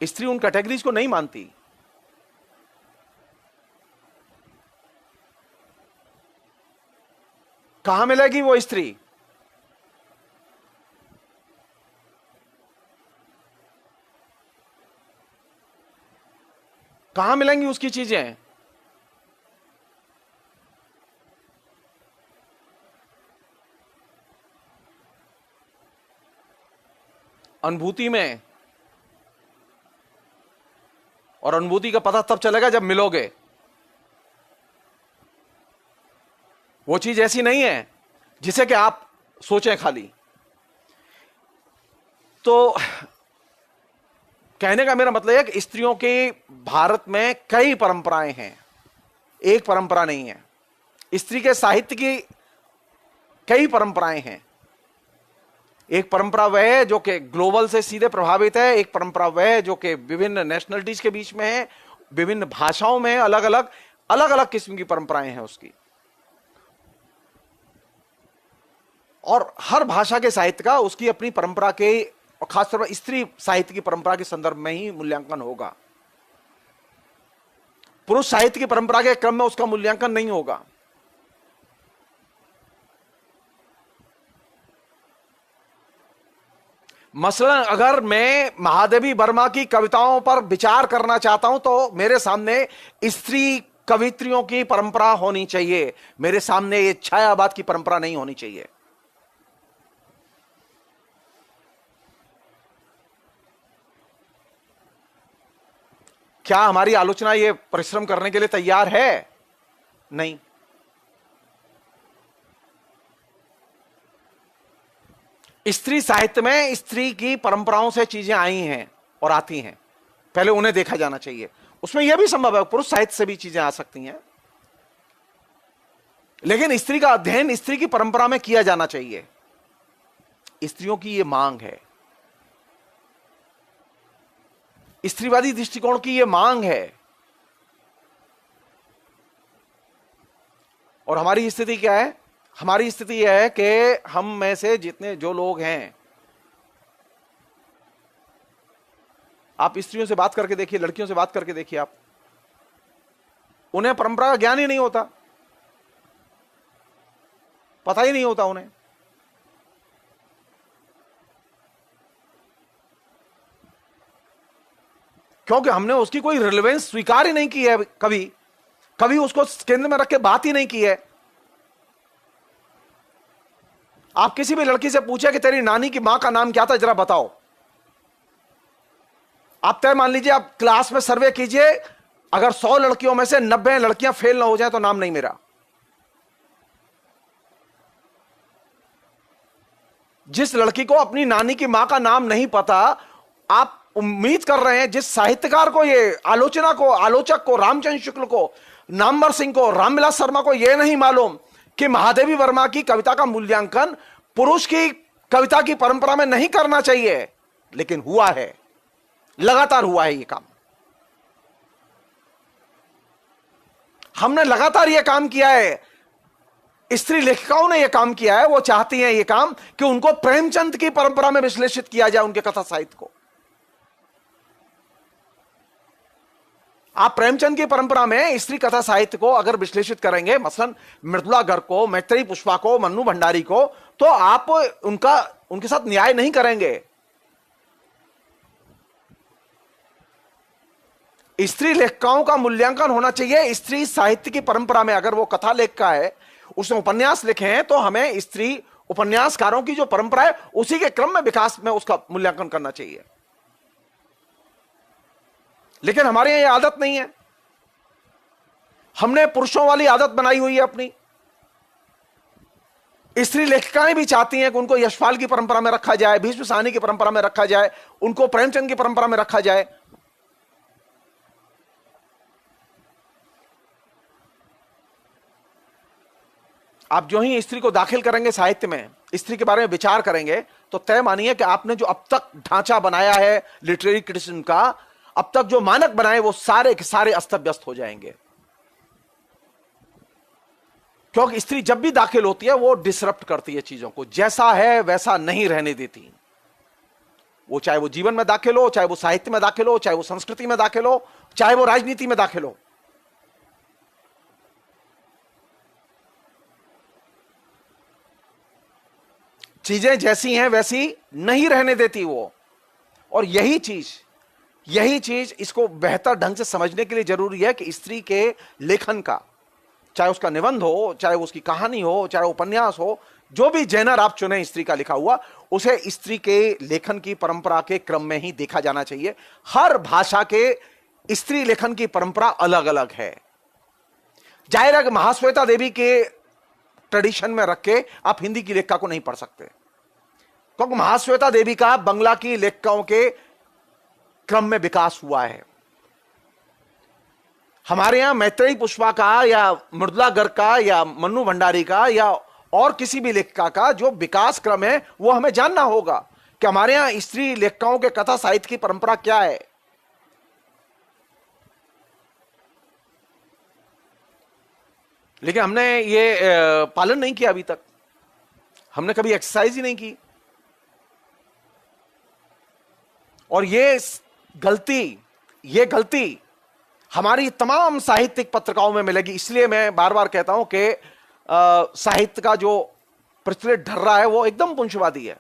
स्त्री उन कैटेगरीज को नहीं मानती। कहां मिलेगी वो स्त्री? कहां मिलेंगी उसकी चीजें? अनुभूति में, और अनुभूति का पता तब चलेगा जब मिलोगे। वो चीज ऐसी नहीं है जिसे कि आप सोचें खाली। तो कहने का मेरा मतलब है कि स्त्रियों के भारत में कई परंपराएं हैं, एक परंपरा नहीं है। स्त्री के साहित्य की कई परंपराएं हैं। एक परंपरा वह है जो कि ग्लोबल से सीधे प्रभावित है, एक परंपरा वह है जो कि विभिन्न नेशनलिटीज के बीच में है, विभिन्न भाषाओं में अलग अलग किस्म की परंपराएं हैं उसकी। और हर भाषा के साहित्य का उसकी अपनी परंपरा के, और खासतौर पर स्त्री साहित्य की परंपरा के संदर्भ में ही मूल्यांकन होगा। पुरुष साहित्य की परंपरा के क्रम में उसका मूल्यांकन नहीं होगा। मसलन अगर मैं महादेवी वर्मा की कविताओं पर विचार करना चाहता हूं तो मेरे सामने स्त्री कवित्रियों की परंपरा होनी चाहिए, मेरे सामने ये छायावाद की परंपरा नहीं होनी चाहिए। क्या हमारी आलोचना ये परिश्रम करने के लिए तैयार है? नहीं। स्त्री साहित्य में स्त्री की परंपराओं से चीजें आई हैं और आती हैं, पहले उन्हें देखा जाना चाहिए। उसमें यह भी संभव है पुरुष साहित्य से भी चीजें आ सकती हैं, लेकिन स्त्री का अध्ययन स्त्री की परंपरा में किया जाना चाहिए। स्त्रियों की यह मांग है, स्त्रीवादी दृष्टिकोण की यह मांग है। और हमारी स्थिति क्या है? हमारी स्थिति यह है कि हम में से जितने जो लोग हैं, आप स्त्रियों से बात करके देखिए, लड़कियों से बात करके देखिए, आप उन्हें परंपरा का ज्ञान ही नहीं होता, पता ही नहीं होता उन्हें। क्योंकि हमने उसकी कोई रिलेवेंस स्वीकार ही नहीं की है, कभी उसको केंद्र में रख के बात ही नहीं की है। आप किसी भी लड़की से पूछे कि तेरी नानी की मां का नाम क्या था, जरा बताओ। आप तय मान लीजिए, आप क्लास में सर्वे कीजिए, अगर 100 लड़कियों में से 90 लड़कियां फेल ना हो जाए तो नाम नहीं मेरा। जिस लड़की को अपनी नानी की मां का नाम नहीं पता, आप उम्मीद कर रहे हैं जिस साहित्यकार को, ये आलोचना को, आलोचक को, रामचंद्र शुक्ल को, नामवर सिंह को, रामविलास शर्मा को यह नहीं मालूम कि महादेवी वर्मा की कविता का मूल्यांकन पुरुष की कविता की परंपरा में नहीं करना चाहिए, लेकिन हुआ है, लगातार हुआ है ये काम। हमने लगातार ये काम किया है, स्त्री लेखिकाओं ने यह काम किया है। वो चाहती हैं ये काम कि उनको प्रेमचंद की परंपरा में विश्लेषित किया जाए उनके कथा साहित्य को। आप प्रेमचंद की परंपरा में स्त्री कथा साहित्य को अगर विश्लेषित करेंगे, मसलन मृदुला गर्ग को, मैत्रेयी पुष्पा को, मन्नू भंडारी को, तो आप उनके साथ न्याय नहीं करेंगे। स्त्री लेखिकाओं का मूल्यांकन होना चाहिए स्त्री साहित्य की परंपरा में। अगर वो कथा लेखिका है, उसने उपन्यास लिखे हैं, तो हमें स्त्री उपन्यासकारों की जो परंपरा है उसी के क्रम में विकास में उसका मूल्यांकन करना चाहिए। लेकिन हमारे यहां यह आदत नहीं है। हमने पुरुषों वाली आदत बनाई हुई है अपनी। स्त्री लेखिकाएं भी चाहती हैं कि उनको यशपाल की परंपरा में रखा जाए, भीष्म साहनी की परंपरा में रखा जाए, उनको प्रेमचंद की परंपरा में रखा जाए। आप जो ही स्त्री को दाखिल करेंगे साहित्य में, स्त्री के बारे में विचार करेंगे, तो तय मानिए कि आपने जो अब तक ढांचा बनाया है लिटरेरी क्रिटिसिज्म का, अब तक जो मानक बनाए, वो सारे के सारे अस्त व्यस्त हो जाएंगे। क्योंकि स्त्री जब भी दाखिल होती है वो डिसरप्ट करती है चीजों को, जैसा है वैसा नहीं रहने देती। वो चाहे वो जीवन में दाखिल हो, चाहे वो साहित्य में दाखिल हो, चाहे वो संस्कृति में दाखिल हो, चाहे वो राजनीति में दाखिल हो। चीजें जैसी हैं वैसी नहीं रहने देती वो। और यही चीज इसको बेहतर ढंग से समझने के लिए जरूरी है कि स्त्री के लेखन का, चाहे उसका निबंध हो, चाहे उसकी कहानी हो, चाहे उपन्यास हो, जो भी जेनर आप चुने स्त्री का लिखा हुआ, उसे स्त्री के लेखन की परंपरा के क्रम में ही देखा जाना चाहिए। हर भाषा के स्त्री लेखन की परंपरा अलग अलग है। जाहिर है कि महाश्वेता देवी के ट्रेडिशन में रख के आप हिंदी की लेखिका को नहीं पढ़ सकते, क्योंकि महाश्वेता देवी का बंगला की लेखिकाओं के क्रम में विकास हुआ है। हमारे यहां मैत्रेयी पुष्पा का या मृदुला गर्ग का या मन्नू भंडारी का या और किसी भी लेखिका का जो विकास क्रम है, वो हमें जानना होगा कि हमारे यहां स्त्री लेखिकाओं के कथा साहित्य की परंपरा क्या है। लेकिन हमने ये पालन नहीं किया अभी तक। हमने कभी एक्सरसाइज ही नहीं की। और ये गलती हमारी तमाम साहित्यिक पत्रिकाओं में मिलेगी। इसलिए मैं बार बार कहता हूं कि साहित्य का जो प्रचलित ढर्रा है वो एकदम पुंजवादी है।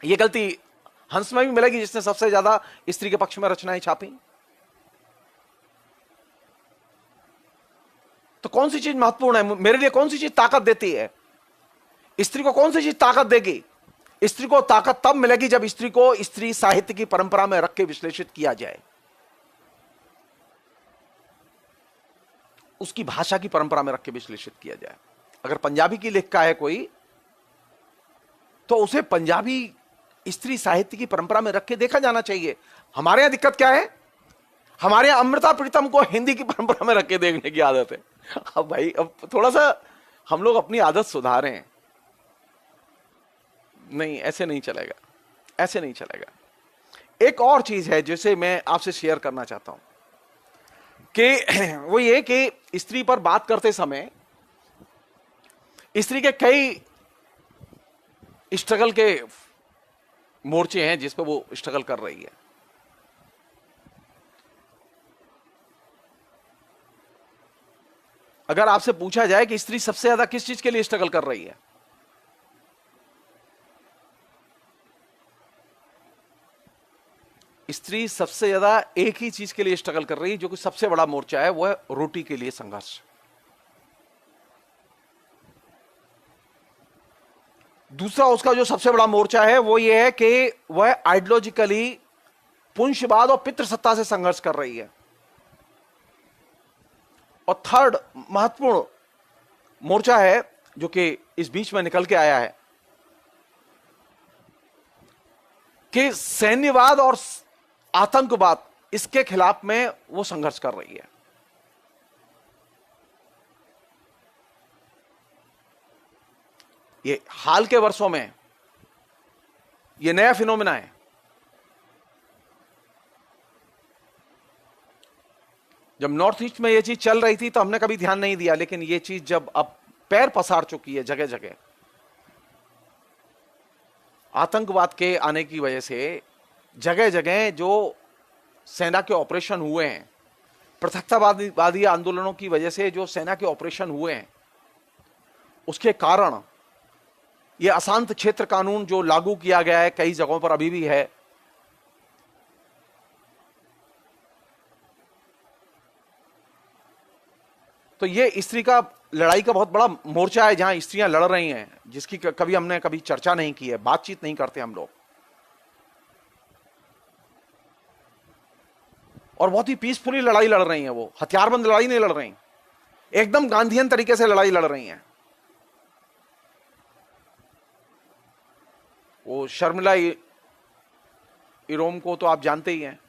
ये गलती हंस में भी मिलेगी, जिसने सबसे ज्यादा स्त्री के पक्ष में रचनाएं छापी। तो कौन सी चीज महत्वपूर्ण है मेरे लिए? कौन सी चीज ताकत देती है स्त्री को? कौन सी चीज ताकत देगी? स्त्री को ताकत तब मिलेगी जब स्त्री को स्त्री साहित्य की परंपरा में रख के विश्लेषित किया जाए, उसकी भाषा की परंपरा में रख के विश्लेषित किया जाए। अगर पंजाबी की लेखिका है कोई, तो उसे पंजाबी स्त्री साहित्य की परंपरा में रख के देखा जाना चाहिए। हमारे यहां दिक्कत क्या है? हमारे यहां अमृता प्रीतम को हिंदी की परंपरा में रख के देखने की आदत है। अब भाई, अब थोड़ा सा हम लोग अपनी आदत सुधारें। नहीं, ऐसे नहीं चलेगा, ऐसे नहीं चलेगा। एक और चीज है जिसे मैं आपसे शेयर करना चाहता हूं कि वो ये कि स्त्री पर बात करते समय स्त्री के कई स्ट्रगल के मोर्चे हैं जिस पर वो स्ट्रगल कर रही है। अगर आपसे पूछा जाए कि स्त्री सबसे ज्यादा किस चीज के लिए स्ट्रगल कर रही है, स्त्री सबसे ज्यादा एक ही चीज के लिए स्ट्रगल कर रही है, जो कि सबसे बड़ा मोर्चा है, वो है रोटी के लिए संघर्ष। दूसरा उसका जो सबसे बड़ा मोर्चा है वो ये है कि वह आइडियोलॉजिकली पुंजवाद और पितृसत्ता से संघर्ष कर रही है। और थर्ड महत्वपूर्ण मोर्चा है जो कि इस बीच में निकल के आया है कि सैन्यवाद और आतंकवाद, इसके खिलाफ में वो संघर्ष कर रही है। ये हाल के वर्षों में ये नया फिनोमेना है। जब नॉर्थ ईस्ट में ये चीज चल रही थी तो हमने कभी ध्यान नहीं दिया, लेकिन ये चीज जब अब पैर पसार चुकी है जगह जगह, आतंकवाद के आने की वजह से जगह जगह जो सेना के ऑपरेशन हुए हैं, पृथकतावादी आंदोलनों की वजह से जो सेना के ऑपरेशन हुए हैं, उसके कारण ये अशांत क्षेत्र कानून जो लागू किया गया है कई जगहों पर अभी भी है, तो ये स्त्री का लड़ाई का बहुत बड़ा मोर्चा है जहां स्त्रियां लड़ रही हैं, जिसकी कभी हमने कभी चर्चा नहीं की है, बातचीत नहीं करते हम लोग, और बहुत ही पीसफुली लड़ाई लड़ रही हैं। वो हथियारबंद लड़ाई नहीं लड़ रही, एकदम गांधीयन तरीके से लड़ाई लड़ रही हैं। वो शर्मिला इरोम को तो आप जानते ही हैं।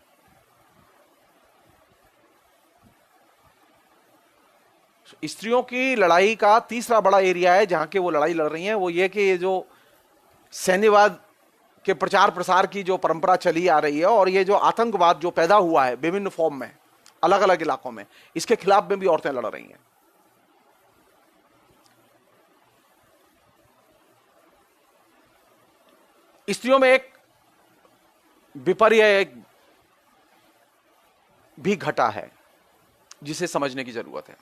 स्त्रियों की लड़ाई का तीसरा बड़ा एरिया है जहां के वो लड़ाई लड़ रही हैं, वो ये कि ये जो सैन्यवाद के प्रचार प्रसार की जो परंपरा चली आ रही है और ये जो आतंकवाद जो पैदा हुआ है विभिन्न फॉर्म में अलग अलग इलाकों में, इसके खिलाफ में भी औरतें लड़ रही हैं। स्त्रियों में एक विपर्य भी घटा है जिसे समझने की जरूरत है।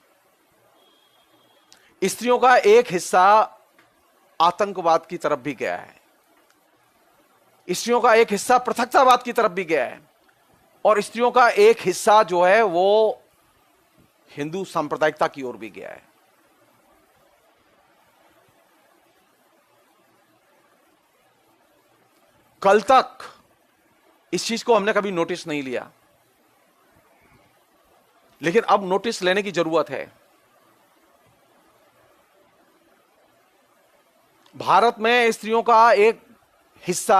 स्त्रियों का एक हिस्सा आतंकवाद की तरफ भी गया है, स्त्रियों का एक हिस्सा पृथकतावाद की तरफ भी गया है, और स्त्रियों का एक हिस्सा जो है वो हिंदू सांप्रदायिकता की ओर भी गया है। कल तक इस चीज को हमने कभी नोटिस नहीं लिया, लेकिन अब नोटिस लेने की जरूरत है। भारत में स्त्रियों का एक हिस्सा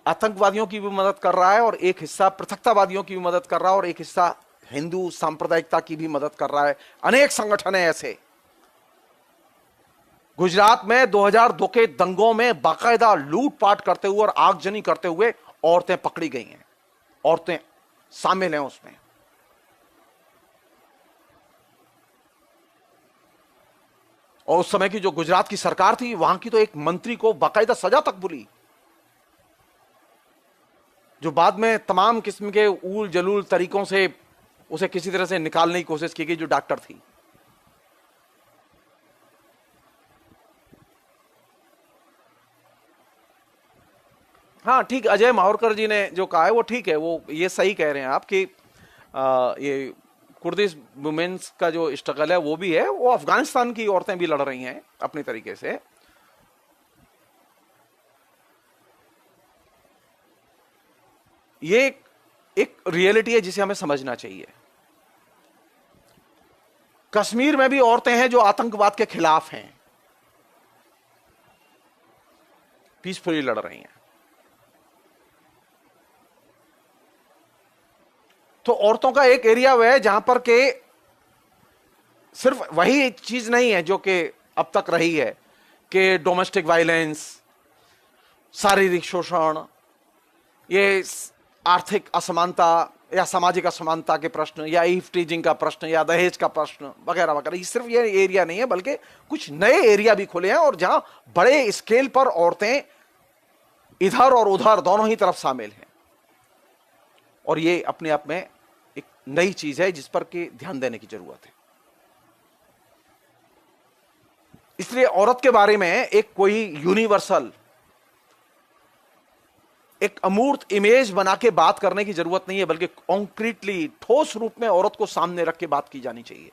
आतंकवादियों की भी मदद कर रहा है और एक हिस्सा पृथकतावादियों की भी मदद कर रहा है और एक हिस्सा हिंदू सांप्रदायिकता की भी मदद कर रहा है। अनेक संगठन है ऐसे। गुजरात में 2002 के दंगों में बाकायदा लूटपाट करते हुए और आगजनी करते हुए औरतें पकड़ी गई हैं, औरतें शामिल हैं उसमें। और उस समय की जो गुजरात की सरकार थी, वहां की तो एक मंत्री को बाकायदा सजा तक मिली, जो बाद में तमाम किस्म के ऊल जलूल तरीकों से उसे किसी तरह से निकालने की कोशिश की गई, जो डॉक्टर थी। हाँ ठीक, अजय मावरकर जी ने जो कहा है वो ठीक है, वो ये सही कह रहे हैं आप कि ये कुर्दिश वुमेन्स का जो स्ट्रगल है वो भी है, वो अफगानिस्तान की औरतें भी लड़ रही हैं अपनी तरीके से। ये एक रियलिटी है जिसे हमें समझना चाहिए। कश्मीर में भी औरतें हैं जो आतंकवाद के खिलाफ हैं, पीसफुली लड़ रही हैं। तो औरतों का एक एरिया वह है जहां पर के सिर्फ वही चीज नहीं है जो कि अब तक रही है कि डोमेस्टिक वायलेंस, शारीरिक शोषण, ये आर्थिक असमानता या सामाजिक असमानता के प्रश्न, या ईफ टीजिंग का प्रश्न, या दहेज का प्रश्न वगैरह वगैरह। ये सिर्फ ये एरिया नहीं है, बल्कि कुछ नए एरिया भी खुले हैं और जहां बड़े स्केल पर औरतें इधर और उधर दोनों ही तरफ शामिल हैं। और ये अपने आप में एक नई चीज है जिस पर कि ध्यान देने की जरूरत है। इसलिए औरत के बारे में एक कोई यूनिवर्सल, एक अमूर्त इमेज बना के बात करने की जरूरत नहीं है, बल्कि कॉन्क्रीटली ठोस रूप में औरत को सामने रख के बात की जानी चाहिए।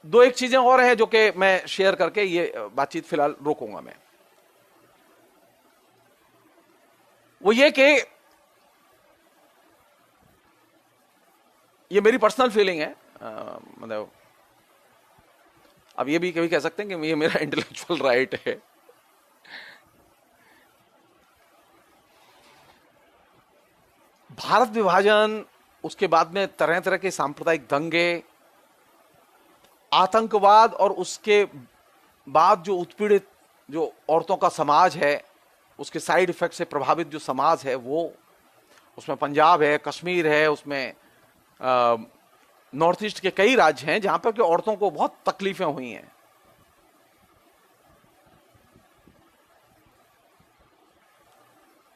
दो एक चीजें और हैं जो कि मैं शेयर करके ये बातचीत फिलहाल रोकूंगा मैं। वो ये कि ये मेरी पर्सनल फीलिंग है, मतलब अब ये भी कभी कह सकते हैं कि ये मेरा इंटेलेक्चुअल राइट है। भारत विभाजन, उसके बाद में तरह तरह के सांप्रदायिक दंगे, आतंकवाद, और उसके बाद जो उत्पीड़ित जो औरतों का समाज है, उसके साइड इफेक्ट से प्रभावित जो समाज है, वो उसमें पंजाब है, कश्मीर है, उसमें नॉर्थ ईस्ट के कई राज्य हैं जहां पर कि औरतों को बहुत तकलीफें हुई हैं।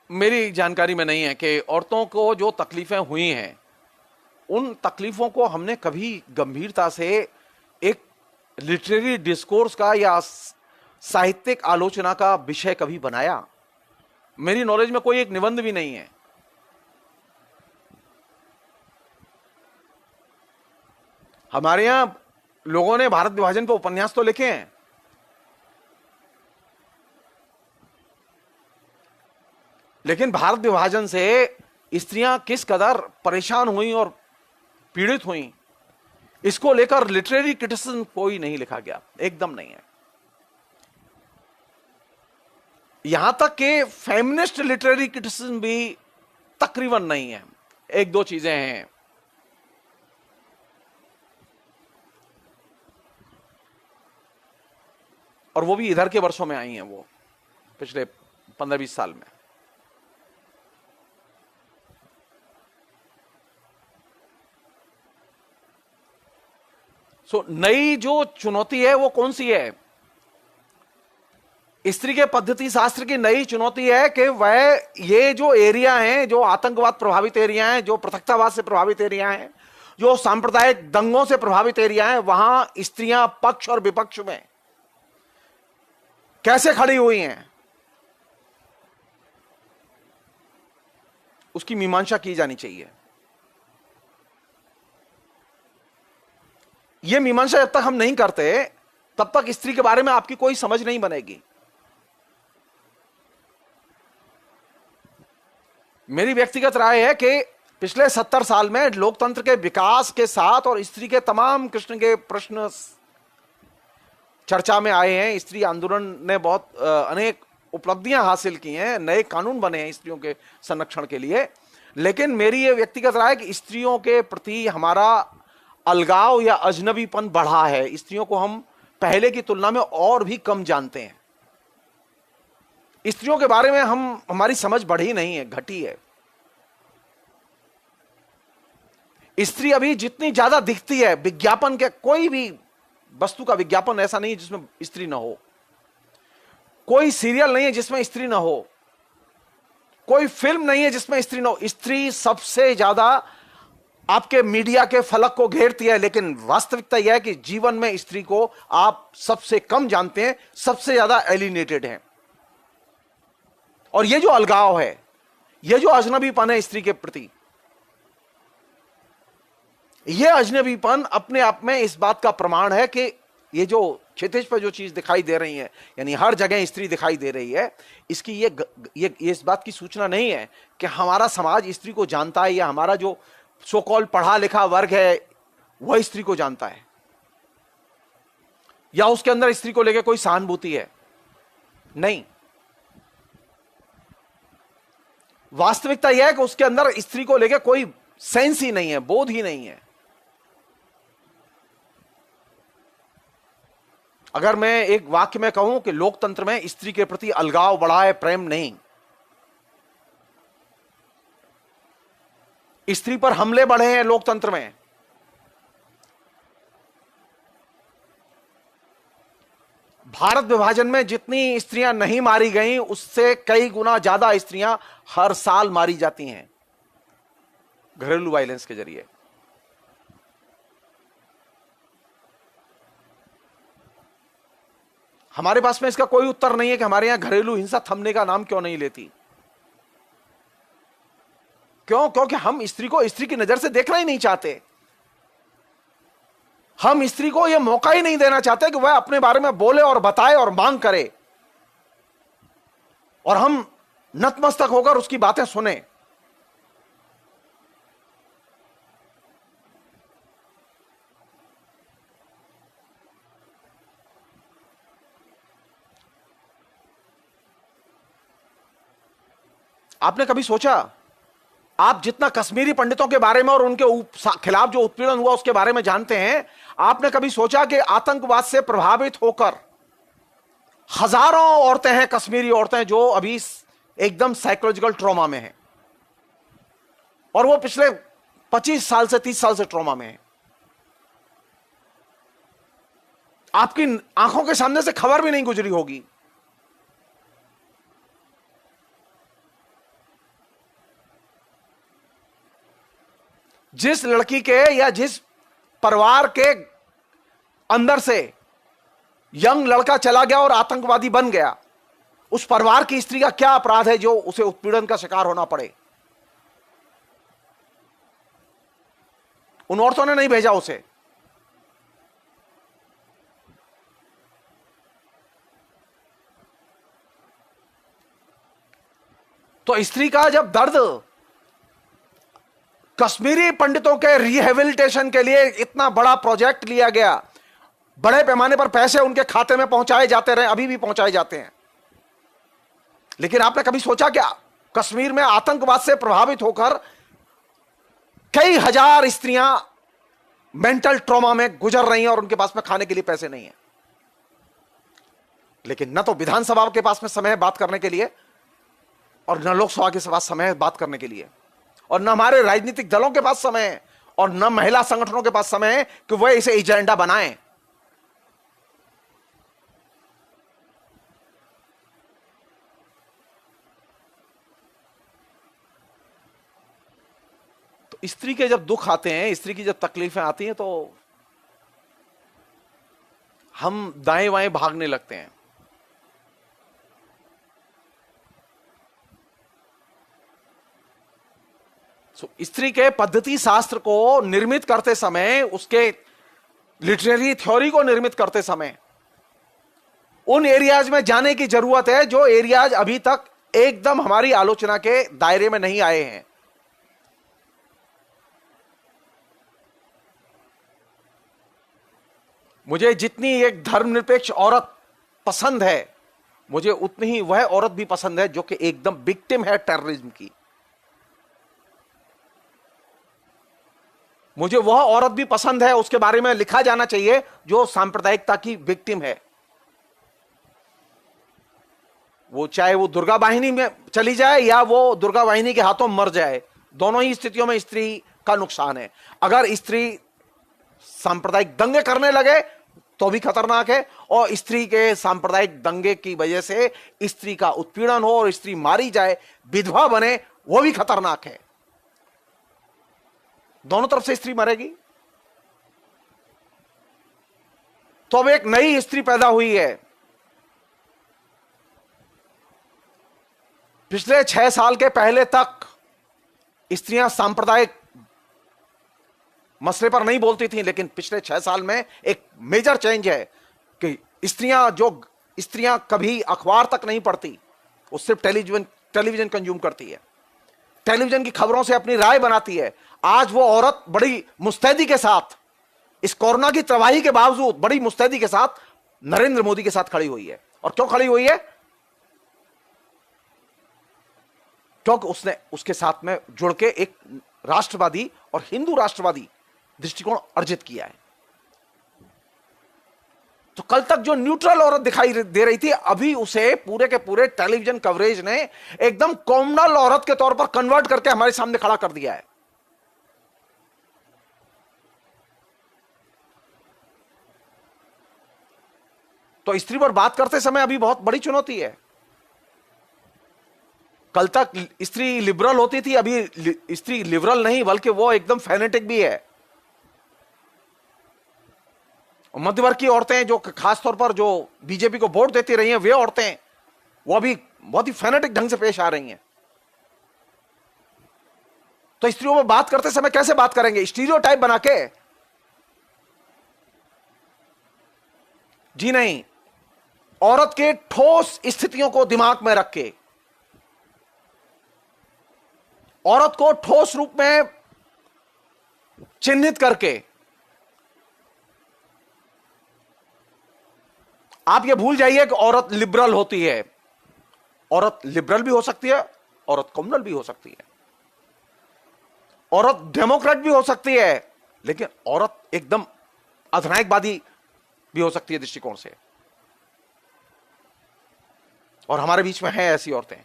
मेरी जानकारी में नहीं है कि औरतों को जो तकलीफें हुई हैं, उन तकलीफों को हमने कभी गंभीरता से एक लिटरेरी डिस्कोर्स का या साहित्यिक आलोचना का विषय कभी बनाया? मेरी नॉलेज में कोई एक निबंध भी नहीं है। हमारे यहां लोगों ने भारत विभाजन पर उपन्यास तो लिखे हैं, लेकिन भारत विभाजन से स्त्रियां किस कदर परेशान हुई और पीड़ित हुई, इसको लेकर लिटरेरी क्रिटिसिज्म कोई नहीं लिखा गया, एकदम नहीं है। यहां तक कि फेमिनिस्ट लिटरेरी क्रिटिसिज्म भी तकरीबन नहीं है। एक दो चीजें हैं। और वो भी इधर के वर्षों में आई हैं, वो पिछले 15-20 साल में। नई जो चुनौती है वो कौन सी है? स्त्री के पद्धति शास्त्र की नई चुनौती है कि वह ये जो एरिया हैं, जो आतंकवाद प्रभावित एरिया हैं, जो पृथकतावाद से प्रभावित एरिया हैं, जो सांप्रदायिक दंगों से प्रभावित एरिया हैं, वहां स्त्रियां पक्ष और विपक्ष में कैसे खड़ी हुई हैं, उसकी मीमांसा की जानी चाहिए। यह मीमांसा जब तक हम नहीं करते, तब तक स्त्री के बारे में आपकी कोई समझ नहीं बनेगी। मेरी व्यक्तिगत राय है कि पिछले 70 साल में लोकतंत्र के विकास के साथ और स्त्री के तमाम कृष्ण के प्रश्न चर्चा में आए हैं। स्त्री आंदोलन ने बहुत अनेक उपलब्धियां हासिल की हैं, नए कानून बने हैं स्त्रियों के संरक्षण के लिए। लेकिन मेरी यह व्यक्तिगत राय है कि स्त्रियों के प्रति हमारा अलगाव या अजनबीपन बढ़ा है। स्त्रियों को हम पहले की तुलना में और भी कम जानते हैं। स्त्रियों के बारे में हमारी समझ बढ़ी नहीं है, घटी है। स्त्री अभी जितनी ज्यादा दिखती है, विज्ञापन के कोई भी वस्तु का विज्ञापन ऐसा नहीं है जिसमें स्त्री ना हो, कोई सीरियल नहीं है जिसमें स्त्री ना हो, कोई फिल्म नहीं है जिसमें स्त्री ना हो। स्त्री सबसे ज्यादा आपके मीडिया के फलक को घेरती है, लेकिन वास्तविकता यह है कि जीवन में स्त्री को आप सबसे कम जानते हैं, सबसे ज्यादा एलिनेटेड हैं। और यह जो अलगाव है, यह जो अजनबीपन है स्त्री के प्रति, यह अजनबीपन अपने आप में इस बात का प्रमाण है कि ये जो क्षितिज पर जो चीज दिखाई दे रही है, यानी हर जगह स्त्री दिखाई दे रही है, इसकी ये इस बात की सूचना नहीं है कि हमारा समाज स्त्री को जानता है, या हमारा जो सो कॉल्ड पढ़ा लिखा वर्ग है वह स्त्री को जानता है, या उसके अंदर स्त्री को लेकर कोई सहानुभूति है। नहीं, वास्तविकता यह है कि उसके अंदर स्त्री को लेकर कोई सेंस ही नहीं है, बोध ही नहीं है। अगर मैं एक वाक्य में कहूं कि लोकतंत्र में स्त्री के प्रति अलगाव बढ़ा है, प्रेम नहीं। स्त्री पर हमले बढ़े हैं लोकतंत्र में। भारत विभाजन में जितनी स्त्रियां नहीं मारी गईं, उससे कई गुना ज्यादा स्त्रियां हर साल मारी जाती हैं घरेलू वायलेंस के जरिए। हमारे पास में इसका कोई उत्तर नहीं है कि हमारे यहां घरेलू हिंसा थमने का नाम क्यों नहीं लेती। क्यों? क्योंकि हम स्त्री को स्त्री की नजर से देखना ही नहीं चाहते। हम स्त्री को यह मौका ही नहीं देना चाहते कि वह अपने बारे में बोले और बताए और मांग करे, और हम नतमस्तक होकर उसकी बातें सुने। आपने कभी सोचा, आप जितना कश्मीरी पंडितों के बारे में और उनके खिलाफ जो उत्पीड़न हुआ उसके बारे में जानते हैं, आपने कभी सोचा कि आतंकवाद से प्रभावित होकर हजारों औरतें हैं, कश्मीरी औरतें, जो अभी एकदम साइकोलॉजिकल ट्रॉमा में हैं, और वो पिछले 25 साल से 30 साल से ट्रॉमा में हैं। आपकी आंखों के सामने से खबर भी नहीं गुजरी होगी। जिस लड़की के या जिस परिवार के अंदर से यंग लड़का चला गया और आतंकवादी बन गया, उस परिवार की स्त्री का क्या अपराध है जो उसे उत्पीड़न का शिकार होना पड़े? उन औरतों ने नहीं भेजा उसे। तो स्त्री का जब दर्द, कश्मीरी पंडितों के रिहेबिलिटेशन के लिए इतना बड़ा प्रोजेक्ट लिया गया, बड़े पैमाने पर पैसे उनके खाते में पहुंचाए जाते रहे, अभी भी पहुंचाए जाते हैं, लेकिन आपने कभी सोचा क्या कश्मीर में आतंकवाद से प्रभावित होकर कई हजार स्त्रियां मेंटल ट्रॉमा में गुजर रही हैं और उनके पास में खाने के लिए पैसे नहीं है। लेकिन न तो विधानसभा के पास में समय है बात करने के लिए, और न लोकसभा के पास समय है बात करने के लिए, और न हमारे राजनीतिक दलों के पास समय है, और न महिला संगठनों के पास समय है कि वह इसे एजेंडा बनाएं। तो स्त्री के जब दुख आते हैं, स्त्री की जब तकलीफें आती हैं, तो हम दाएं बाएं भागने लगते हैं। स्त्री के पद्धति शास्त्र को निर्मित करते समय, उसके लिटरेरी थ्योरी को निर्मित करते समय उन एरियाज में जाने की जरूरत है जो एरियाज अभी तक एकदम हमारी आलोचना के दायरे में नहीं आए हैं। मुझे जितनी एक धर्मनिरपेक्ष औरत पसंद है, मुझे उतनी ही वह औरत भी पसंद है जो कि एकदम विक्टिम है टेररिज्म की। मुझे वह औरत भी पसंद है, उसके बारे में लिखा जाना चाहिए, जो सांप्रदायिकता की विक्टिम है। वो चाहे वो दुर्गा वाहिनी में चली जाए या वो दुर्गा वाहिनी के हाथों मर जाए, दोनों ही स्थितियों में स्त्री का नुकसान है। अगर स्त्री सांप्रदायिक दंगे करने लगे तो भी खतरनाक है, और स्त्री के सांप्रदायिक दंगे की वजह से स्त्री का उत्पीड़न हो और स्त्री मारी जाए, विधवा बने, वो भी खतरनाक है। दोनों तरफ से स्त्री मरेगी। तो अब एक नई स्त्री पैदा हुई है। पिछले 6 साल के पहले तक स्त्रियां सांप्रदायिक मसले पर नहीं बोलती थी, लेकिन पिछले 6 साल में एक मेजर चेंज है कि स्त्रियां कभी अखबार तक नहीं पढ़ती, वो सिर्फ टेलीविजन कंज्यूम करती है, टेलीविजन की खबरों से अपनी राय बनाती है। आज वो औरत बड़ी मुस्तैदी के साथ, इस कोरोना की तबाही के बावजूद बड़ी मुस्तैदी के साथ नरेंद्र मोदी के साथ खड़ी हुई है। और क्यों खड़ी हुई है? क्योंकि उसने उसके साथ में जुड़ के एक राष्ट्रवादी और हिंदू राष्ट्रवादी दृष्टिकोण अर्जित किया है। तो कल तक जो न्यूट्रल औरत दिखाई दे रही थी, अभी उसे पूरे के पूरे टेलीविजन कवरेज ने एकदम कॉमनल औरत के तौर पर कन्वर्ट करके हमारे सामने खड़ा कर दिया है। तो स्त्री पर बात करते समय अभी बहुत बड़ी चुनौती है। कल तक स्त्री लिबरल होती थी, अभी स्त्री लिबरल नहीं बल्कि वो एकदम फैनेटिक भी है। मध्यवर्ग की औरतें जो खासतौर पर जो बीजेपी को वोट देती रही हैं, वे औरतें वो अभी बहुत ही फैनेटिक ढंग से पेश आ रही हैं। तो स्त्रियों में बात करते समय कैसे बात करेंगे? स्टीरियोटाइप बना के? जी नहीं, औरत के ठोस स्थितियों को दिमाग में रख के, औरत को ठोस रूप में चिन्हित करके। आप ये भूल जाइए कि औरत लिबरल होती है। औरत लिबरल भी हो सकती है, औरत कम्युनल भी हो सकती है, औरत डेमोक्रेट भी हो सकती है, लेकिन औरत एकदम अधिनायकवादी भी हो सकती है दृष्टिकोण से। और हमारे बीच में है ऐसी औरतें।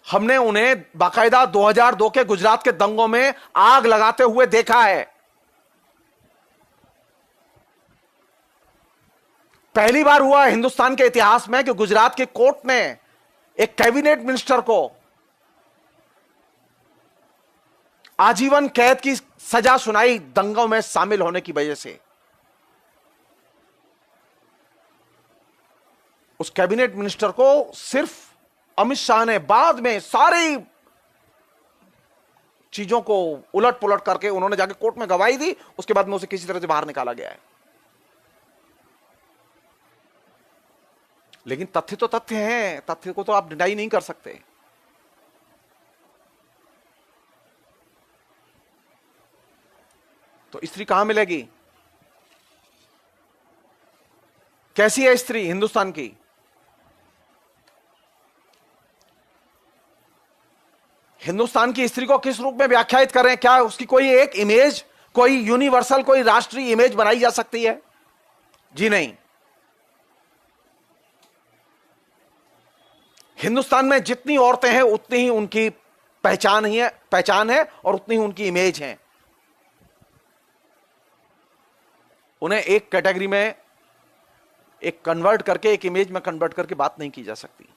हमने उन्हें बाकायदा 2002 के गुजरात के दंगों में आग लगाते हुए देखा है। पहली बार हुआ हिंदुस्तान के इतिहास में कि गुजरात की कोर्ट ने एक कैबिनेट मिनिस्टर को आजीवन कैद की सजा सुनाई दंगों में शामिल होने की वजह से। उस कैबिनेट मिनिस्टर को सिर्फ अमित शाह ने बाद में सारी चीजों को उलट पुलट करके उन्होंने जाके कोर्ट में गवाही दी, उसके बाद में उसे किसी तरह से बाहर निकाला गया है। लेकिन तथ्य तो तथ्य हैं, तथ्य को तो आप डिनाई नहीं कर सकते। तो स्त्री कहां मिलेगी? कैसी है स्त्री हिंदुस्तान की? हिंदुस्तान की स्त्री को किस रूप में व्याख्यायित करें? क्या उसकी कोई एक इमेज, कोई यूनिवर्सल, कोई राष्ट्रीय इमेज बनाई जा सकती है? जी नहीं। हिंदुस्तान में जितनी औरतें हैं उतनी ही उनकी पहचान है और उतनी ही उनकी इमेज है। उन्हें एक कैटेगरी में एक कन्वर्ट करके, एक इमेज में कन्वर्ट करके बात नहीं की जा सकती।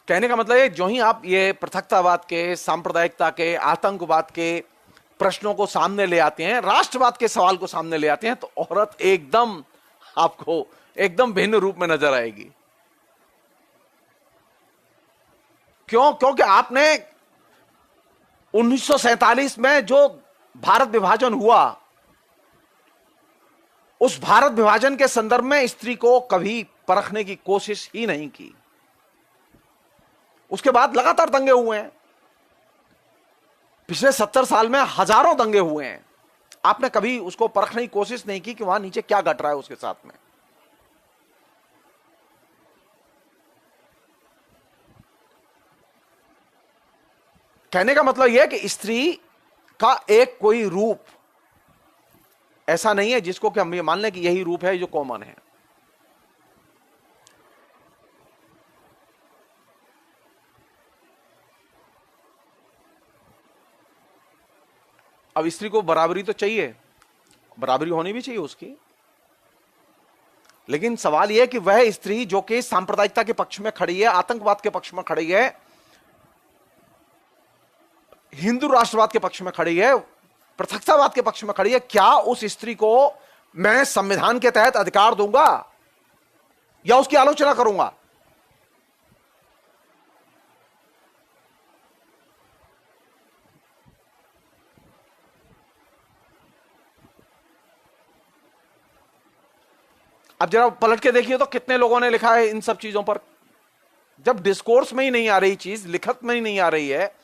कहने का मतलब है, जो ही आप ये पृथकतावाद के, सांप्रदायिकता के, आतंकवाद के प्रश्नों को सामने ले आते हैं, राष्ट्रवाद के सवाल को सामने ले आते हैं, तो औरत एकदम आपको एकदम भिन्न रूप में नजर आएगी। क्यों? क्योंकि आपने 1947 में जो भारत विभाजन हुआ, उस भारत विभाजन के संदर्भ में स्त्री को कभी परखने की कोशिश ही नहीं की। उसके बाद लगातार दंगे हुए हैं। पिछले 70 साल में हजारों दंगे हुए हैं। आपने कभी उसको परखने की कोशिश नहीं की कि वहां नीचे क्या घट रहा है उसके साथ में। कहने का मतलब यह कि स्त्री का एक कोई रूप ऐसा नहीं है जिसको कि हम ये मान लें कि यही रूप है जो कॉमन है। अब स्त्री को बराबरी तो चाहिए, बराबरी होनी भी चाहिए उसकी, लेकिन सवाल यह है कि वह स्त्री जो कि सांप्रदायिकता के पक्ष में खड़ी है, आतंकवाद के पक्ष में खड़ी है, हिंदू राष्ट्रवाद के पक्ष में खड़ी है, पृथकतावाद के पक्ष में खड़ी है, क्या उस स्त्री को मैं संविधान के तहत अधिकार दूंगा या उसकी आलोचना करूंगा? अब जरा पलट के देखिए तो कितने लोगों ने लिखा है इन सब चीजों पर। जब डिस्कोर्स में ही नहीं आ रही चीज, लिखत में ही नहीं आ रही है,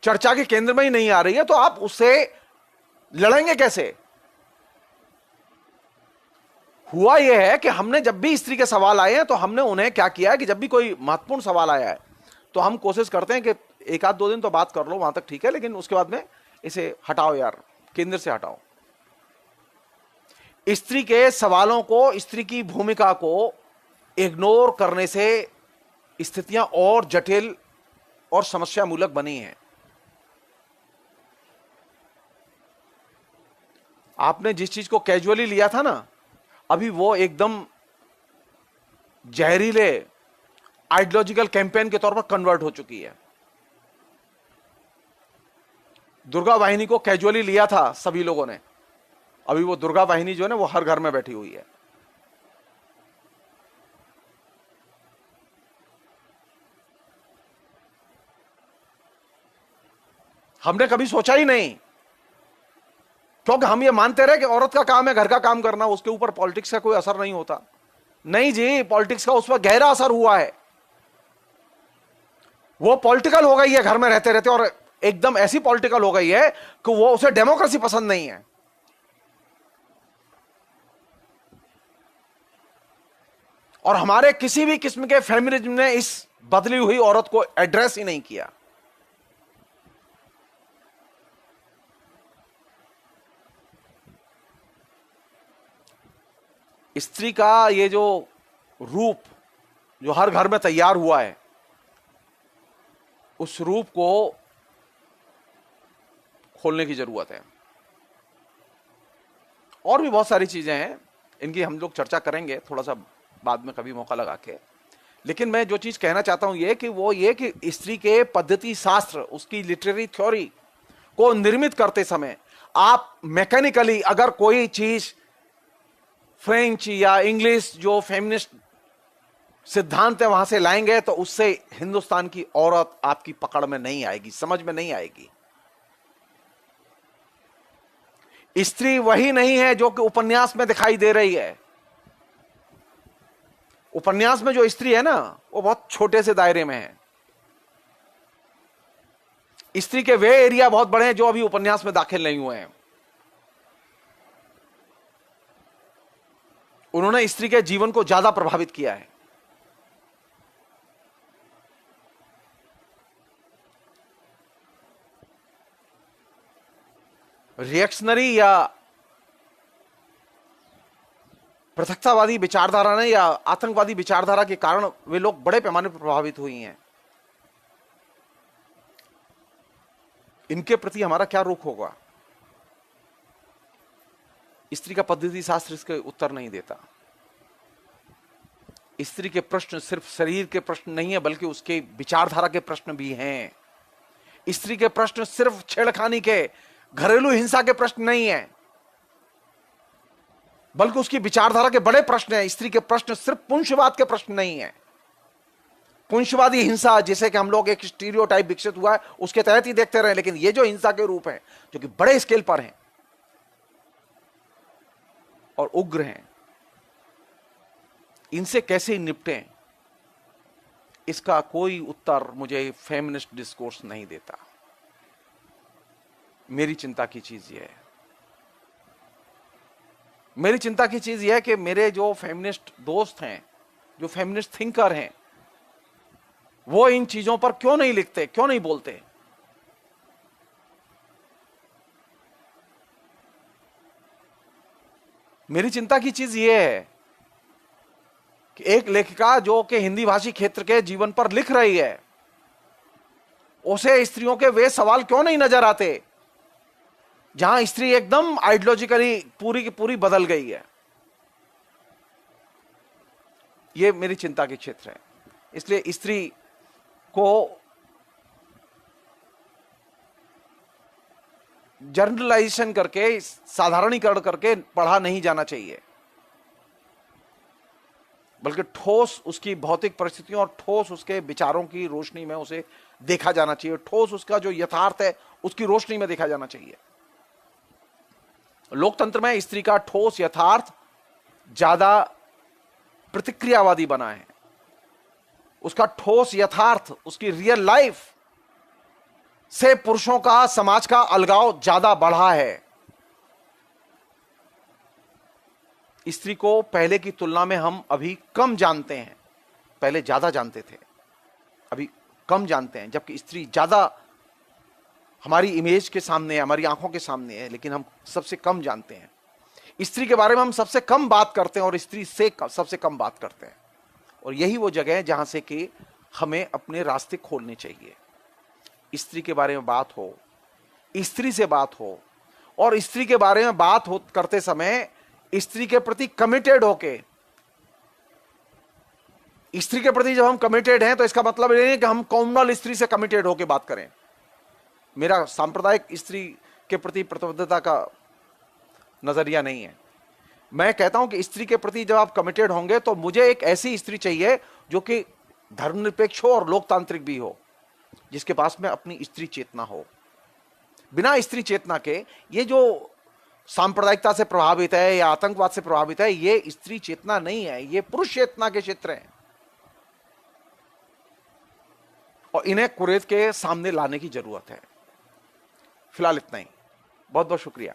चर्चा के केंद्र में ही नहीं आ रही है, तो आप उससे लड़ेंगे कैसे? हुआ यह है कि हमने जब भी स्त्री के सवाल आए हैं तो हमने उन्हें क्या किया है कि जब भी कोई महत्वपूर्ण सवाल आया है तो हम कोशिश करते हैं कि एक आध दो दिन तो बात कर लो, वहां तक ठीक है, लेकिन उसके बाद में इसे हटाओ यार, केंद्र से हटाओ। स्त्री के सवालों को, स्त्री की भूमिका को इग्नोर करने से स्थितियां और जटिल और समस्या मूलक बनी हैं। आपने जिस चीज को कैजुअली लिया था ना, अभी वो एकदम जहरीले आइडियोलॉजिकल कैंपेन के तौर पर कन्वर्ट हो चुकी है। दुर्गा वाहिनी को कैजुअली लिया था सभी लोगों ने, अभी वो दुर्गा वाहिनी जो है ना, वो हर घर में बैठी हुई है। हमने कभी सोचा ही नहीं, क्योंकि हम ये मानते रहे कि औरत का काम है घर का काम करना, उसके ऊपर पॉलिटिक्स का कोई असर नहीं होता। नहीं जी, पॉलिटिक्स का उस पर गहरा असर हुआ है। वो पॉलिटिकल हो गई है घर में रहते रहते, और एकदम ऐसी पॉलिटिकल हो गई है कि वो, उसे डेमोक्रेसी पसंद नहीं है। और हमारे किसी भी किस्म के फेमिनिज्म ने इस बदली हुई औरत को एड्रेस ही नहीं किया। स्त्री का ये जो रूप जो हर घर में तैयार हुआ है, उस रूप को खोलने की जरूरत है। और भी बहुत सारी चीजें हैं, इनकी हम लोग चर्चा करेंगे थोड़ा सा बाद में कभी मौका लगा के। लेकिन मैं जो चीज कहना चाहता हूं ये कि स्त्री के पद्धति शास्त्र, उसकी लिटरेरी थ्योरी को निर्मित करते समय आप मैकेनिकली अगर कोई चीज फ्रेंच या इंग्लिश जो फेमिनिस्ट सिद्धांत है वहां से लाएंगे तो उससे हिंदुस्तान की औरत आपकी पकड़ में नहीं आएगी, समझ में नहीं आएगी। स्त्री वही नहीं है जो कि उपन्यास में दिखाई दे रही है। उपन्यास में जो स्त्री है ना, वो बहुत छोटे से दायरे में है। स्त्री के वे एरिया बहुत बड़े हैं जो अभी उपन्यास में दाखिल नहीं हुए हैं। उन्होंने स्त्री के जीवन को ज्यादा प्रभावित किया है। रिएक्शनरी या पृथकतावादी विचारधारा ने या आतंकवादी विचारधारा के कारण वे लोग बड़े पैमाने पर प्रभावित हुई हैं। इनके प्रति हमारा क्या रुख होगा? स्त्री का पद्धति शास्त्र इसके उत्तर नहीं देता। स्त्री के प्रश्न सिर्फ शरीर के प्रश्न नहीं है, बल्कि उसके विचारधारा के प्रश्न भी हैं। स्त्री के प्रश्न सिर्फ छेड़खानी के, घरेलू हिंसा के प्रश्न नहीं है, बल्कि उसकी विचारधारा के बड़े प्रश्न हैं। स्त्री के प्रश्न सिर्फ पुंसवाद के प्रश्न नहीं है। पुंसवादी हिंसा जिसे कि हम लोग एक स्टीरियोटाइप विकसित हुआ है उसके तहत ही देखते रहे, लेकिन ये जो हिंसा के रूप हैं जो कि बड़े स्केल पर हैं और उग्र हैं, इनसे कैसे निपटें, इसका कोई उत्तर मुझे फेमिनिस्ट डिस्कोर्स नहीं देता। मेरी चिंता की चीज यह है, मेरी चिंता की चीज यह है कि मेरे जो फेमिनिस्ट दोस्त हैं, जो फेमिनिस्ट थिंकर हैं, वो इन चीजों पर क्यों नहीं लिखते, क्यों नहीं बोलते। मेरी चिंता की चीज यह है कि एक लेखिका जो कि हिंदी भाषी क्षेत्र के जीवन पर लिख रही है, उसे स्त्रियों के वे सवाल क्यों नहीं नजर आते जहां स्त्री एकदम आइडियोलॉजिकली पूरी की पूरी बदल गई है। यह मेरी चिंता के क्षेत्र है। इसलिए स्त्री को जनरलाइजेशन करके, साधारणीकरण करके पढ़ा नहीं जाना चाहिए, बल्कि ठोस उसकी भौतिक परिस्थितियों और ठोस उसके विचारों की रोशनी में उसे देखा जाना चाहिए। ठोस उसका जो यथार्थ है उसकी रोशनी में देखा जाना चाहिए। लोकतंत्र में स्त्री का ठोस यथार्थ ज्यादा प्रतिक्रियावादी बना है। उसका ठोस यथार्थ, उसकी रियल लाइफ से पुरुषों का, समाज का अलगाव ज्यादा बढ़ा है। स्त्री को पहले की तुलना में हम अभी कम जानते हैं। पहले ज्यादा जानते थे, अभी कम जानते हैं, जबकि स्त्री ज्यादा हमारी इमेज के सामने है, हमारी आंखों के सामने है, लेकिन हम सबसे कम जानते हैं। स्त्री के बारे में हम सबसे कम बात करते हैं और स्त्री से सबसे कम बात करते हैं। और यही वो जगह है जहां से कि हमें अपने रास्ते खोलने चाहिए। स्त्री के बारे में बात हो, स्त्री से बात हो, और स्त्री के बारे में बात हो करते समय स्त्री के प्रति कमिटेड होके, स्त्री के प्रति जब हम कमिटेड हैं तो इसका मतलब ये नहीं कि हम कॉमनल स्त्री से कमिटेड होके बात करें। मेरा सांप्रदायिक स्त्री के प्रति प्रतिबद्धता का नजरिया नहीं है। मैं कहता हूं कि स्त्री के प्रति जब आप कमिटेड होंगे तो मुझे एक ऐसी स्त्री चाहिए जो कि धर्मनिरपेक्ष हो और लोकतांत्रिक भी हो, जिसके पास में अपनी स्त्री चेतना हो। बिना स्त्री चेतना के ये जो सांप्रदायिकता से प्रभावित है या आतंकवाद से प्रभावित है, ये स्त्री चेतना नहीं है, ये पुरुष चेतना के क्षेत्र हैं, और इन्हें कुरेद के सामने लाने की जरूरत है। फिलहाल इतना ही। बहुत बहुत शुक्रिया।